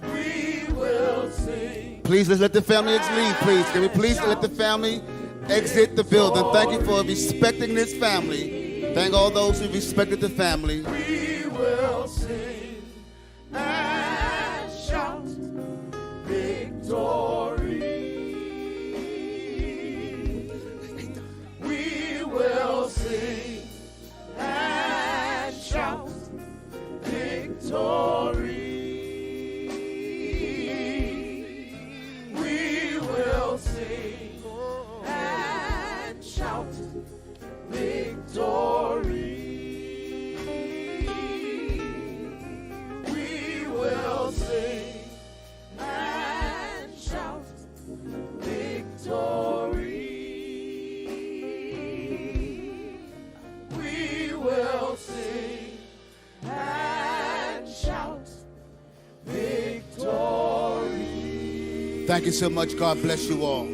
We will sing. Please, let's let the family leave, please. Can we please let the family exit the building? Thank you for respecting this family. Thank all those who respected the family. We will sing and shout victory. We will sing and shout victory. We will sing and shout victory. We will sing and shout victory. We will sing and shout victory. Thank you so much. God bless you all.